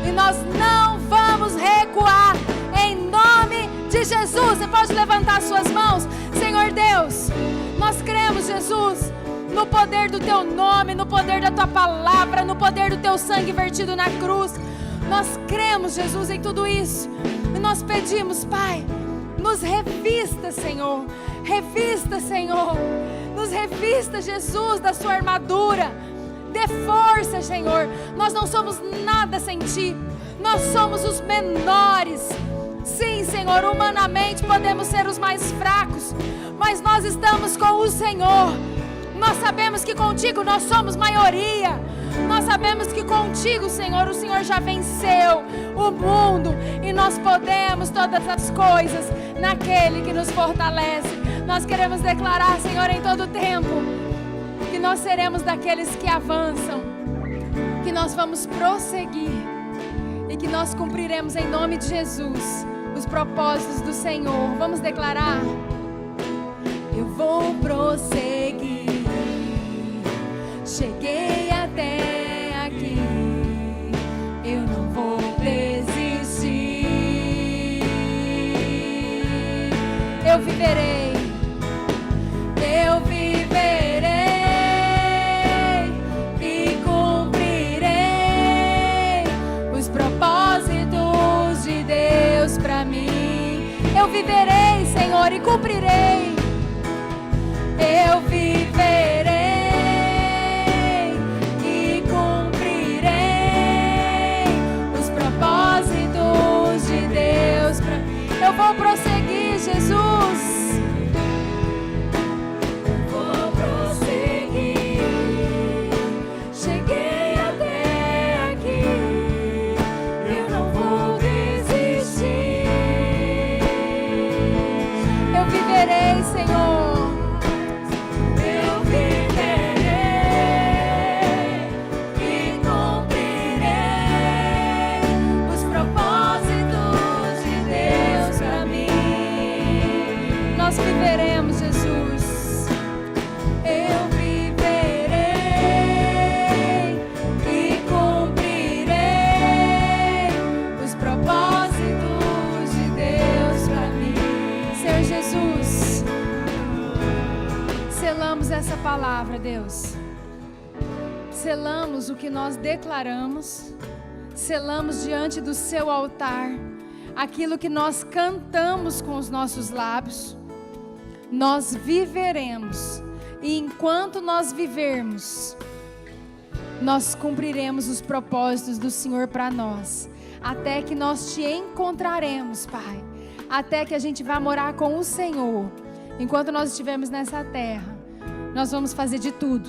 E nós não vamos recuar. Em nome de Jesus. Você pode levantar suas mãos. Senhor Deus, nós cremos, Jesus, no poder do Teu nome, no poder da Tua palavra, no poder do Teu sangue vertido na cruz. Nós cremos, Jesus, em tudo isso. E nós pedimos, Pai, nos revista, Senhor. Revista, Senhor. Nos revista, Jesus, da Sua armadura. Dê força, Senhor. Nós não somos nada sem Ti. Nós somos os menores. Sim, Senhor, humanamente podemos ser os mais fracos, mas nós estamos com o Senhor. Nós sabemos que contigo nós somos maioria. Nós sabemos que contigo, Senhor, o Senhor já venceu o mundo. E nós podemos todas as coisas naquele que nos fortalece. Nós queremos declarar, Senhor, em todo tempo, que nós seremos daqueles que avançam, que nós vamos prosseguir e que nós cumpriremos em nome de Jesus os propósitos do Senhor. Vamos declarar: eu vou prosseguir. Cheguei até aqui, eu não vou desistir. Eu viverei, eu viverei e cumprirei os propósitos de Deus pra mim. Eu viverei, Senhor, e cumprirei. Eu viverei e cumprirei os propósitos de Deus pra mim. Eu vou prosseguir, Jesus. Vou prosseguir. Cheguei até aqui, eu não vou desistir. Eu viverei, Senhor. Viveremos, Jesus. Eu viverei e cumprirei os propósitos de Deus para mim. Senhor Jesus, selamos essa palavra, Deus. Selamos o que nós declaramos. Selamos diante do Seu altar aquilo que nós cantamos com os nossos lábios. Nós viveremos, e enquanto nós vivermos, nós cumpriremos os propósitos do Senhor para nós, até que nós Te encontraremos, Pai, até que a gente vá morar com o Senhor. Enquanto nós estivermos nessa terra, nós vamos fazer de tudo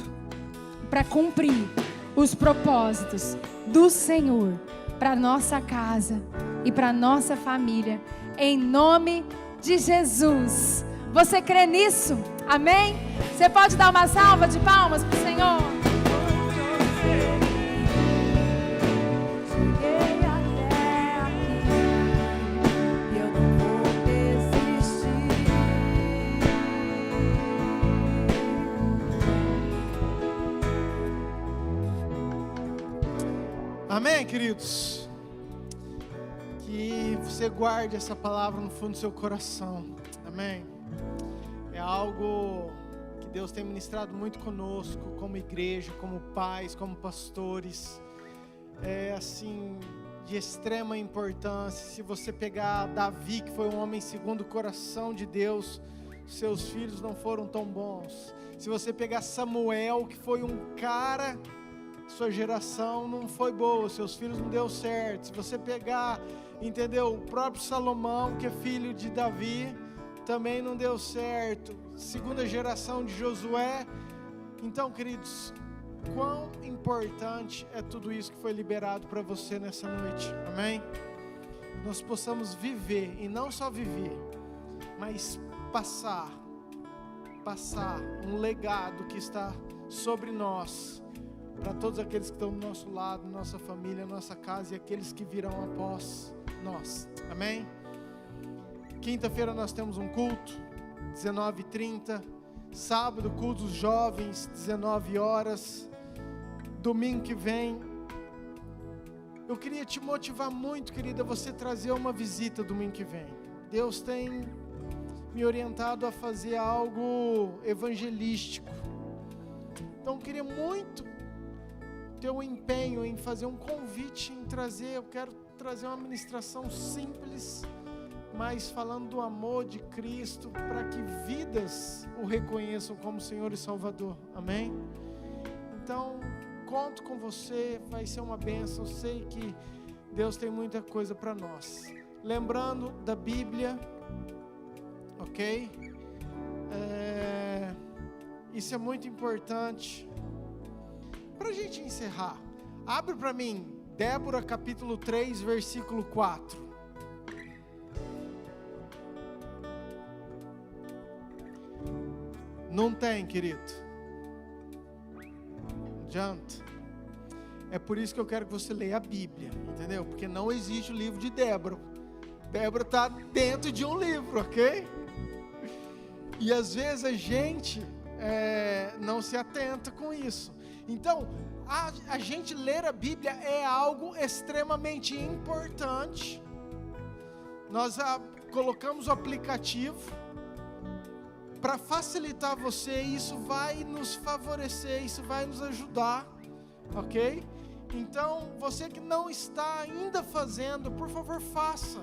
para cumprir os propósitos do Senhor para nossa casa e para nossa família, em nome de Jesus. Você crê nisso? Amém? Você pode dar uma salva de palmas para o Senhor? Cheguei até aqui, eu não vou desistir. Amém, queridos? Que você guarde essa palavra no fundo do seu coração. Amém? É algo que Deus tem ministrado muito conosco, como igreja, como pais, como pastores. É assim, de extrema importância. Se você pegar Davi, que foi um homem segundo o coração de Deus, seus filhos não foram tão bons. Se você pegar Samuel, que foi um cara, sua geração não foi boa, seus filhos não deu certo. Se você pegar, entendeu, o próprio Salomão, que é filho de Davi, também não deu certo. Segunda geração de Josué. Então, queridos, quão importante é tudo isso que foi liberado para você nessa noite, amém? Nós possamos viver, e não só viver, mas passar um legado que está sobre nós, para todos aqueles que estão do nosso lado, nossa família, nossa casa e aqueles que virão após nós, amém? Quinta-feira nós temos um culto, 19h30. Sábado, culto dos jovens, 19 horas. Domingo que vem. Eu queria te motivar muito, querida, você trazer uma visita domingo que vem. Deus tem me orientado a fazer algo evangelístico. Então eu queria muito ter um empenho em fazer um convite, em trazer, eu quero trazer uma ministração simples, mas falando do amor de Cristo, para que vidas o reconheçam como Senhor e Salvador, amém? Então, conto com você, vai ser uma bênção, eu sei que Deus tem muita coisa para nós. Lembrando da Bíblia, ok? Isso é muito importante. Para a gente encerrar, abre para mim, Débora capítulo 3, versículo 4. Não tem, querido. Não adianta. É por isso que eu quero que você leia a Bíblia, entendeu? Porque não existe o livro de Débora. Débora está dentro de um livro, ok? E às vezes a gente não se atenta com isso. Então, a gente ler a Bíblia é algo extremamente importante. Nós colocamos o aplicativo para facilitar você, isso vai nos favorecer, isso vai nos ajudar, ok? Então, você que não está ainda fazendo, por favor, faça.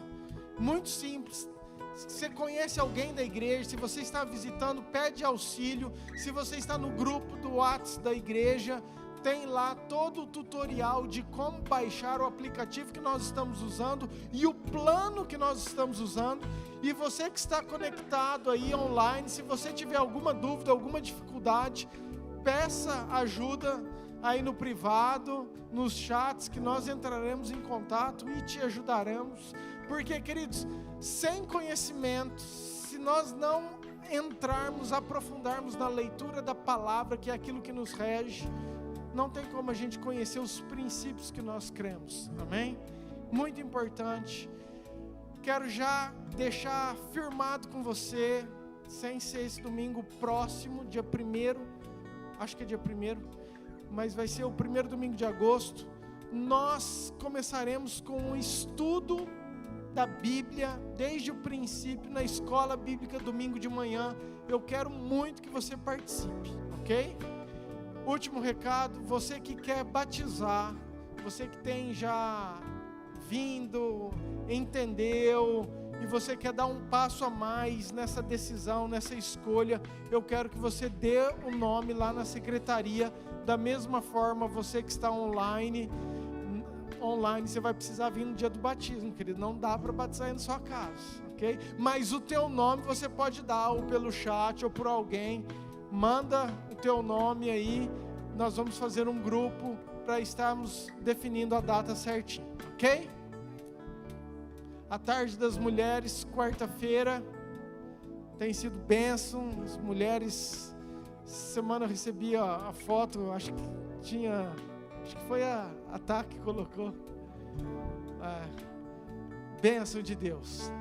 Muito simples. Se você conhece alguém da igreja, se você está visitando, pede auxílio. Se você está no grupo do WhatsApp da igreja, tem lá todo o tutorial de como baixar o aplicativo que nós estamos usando e o plano que nós estamos usando. E você que está conectado aí online, se você tiver alguma dúvida, alguma dificuldade, peça ajuda aí no privado, nos chats, que nós entraremos em contato e te ajudaremos. Porque, queridos, sem conhecimento, se nós não entrarmos, aprofundarmos na leitura da palavra, que é aquilo que nos rege, não tem como a gente conhecer os princípios que nós cremos, amém? Muito importante. Quero já deixar firmado com você, sem ser esse domingo próximo, dia 1º, acho que é dia 1º, mas vai ser o 1º domingo de agosto, nós começaremos com um estudo da Bíblia, desde o princípio, na escola bíblica, domingo de manhã. Eu quero muito que você participe, ok? Último recado, você que quer batizar, você que tem já vindo, entendeu, e você quer dar um passo a mais nessa decisão, nessa escolha, eu quero que você dê o nome lá na secretaria. Da mesma forma, você que está online, você vai precisar vir no dia do batismo, querido, não dá para batizar aí na sua casa, ok? Mas o teu nome você pode dar, ou pelo chat, ou por alguém, manda o teu nome aí, nós vamos fazer um grupo para estarmos definindo a data certinho, ok? A tarde das mulheres, quarta-feira, tem sido bênção, as mulheres, semana eu recebi a foto, acho que foi a Tá que colocou, bênção de Deus.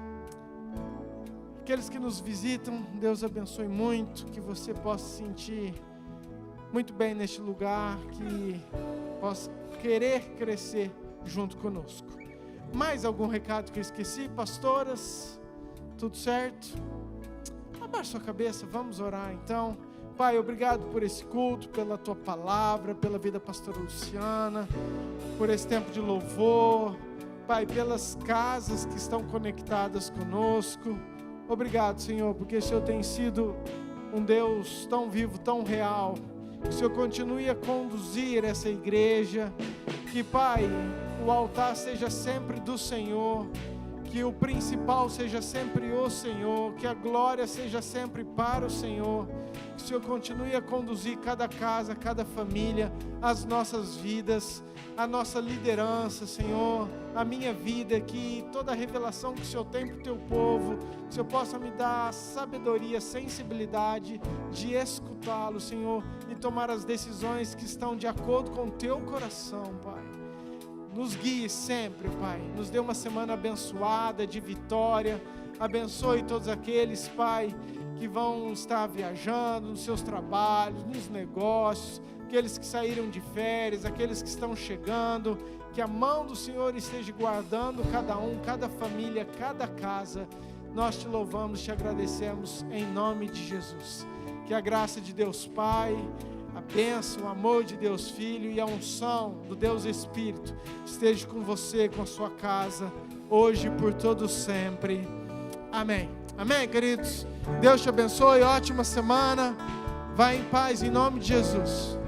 Aqueles que nos visitam, Deus abençoe muito, que você possa se sentir muito bem neste lugar, que possa querer crescer junto conosco. Mais algum recado que eu esqueci, pastoras? Tudo certo? Abaixa sua cabeça, vamos orar então. Pai, obrigado por esse culto, pela tua palavra, pela vida da pastora Luciana, por esse tempo de louvor, Pai, pelas casas que estão conectadas conosco. Obrigado, Senhor, porque o Senhor tem sido um Deus tão vivo, tão real. Que o Senhor continue a conduzir essa igreja, que, Pai, o altar seja sempre do Senhor, que o principal seja sempre o Senhor, que a glória seja sempre para o Senhor. Que o Senhor continue a conduzir cada casa, cada família, as nossas vidas, a nossa liderança, Senhor, a minha vida, que toda a revelação que o Senhor tem para o teu povo, que o Senhor possa me dar sabedoria, sensibilidade de escutá-lo, Senhor, e tomar as decisões que estão de acordo com o teu coração, Pai. Nos guie sempre, Pai, nos dê uma semana abençoada, de vitória. Abençoe todos aqueles, Pai, que vão estar viajando nos seus trabalhos, nos negócios, aqueles que saíram de férias, aqueles que estão chegando, que a mão do Senhor esteja guardando cada um, cada família, cada casa. Nós te louvamos, te agradecemos em nome de Jesus. Que a graça de Deus Pai, a bênção, o amor de Deus Filho e a unção do Deus Espírito esteja com você, com a sua casa, hoje e por todo sempre. Amém. Amém, queridos? Deus te abençoe, ótima semana. Vai em paz, em nome de Jesus.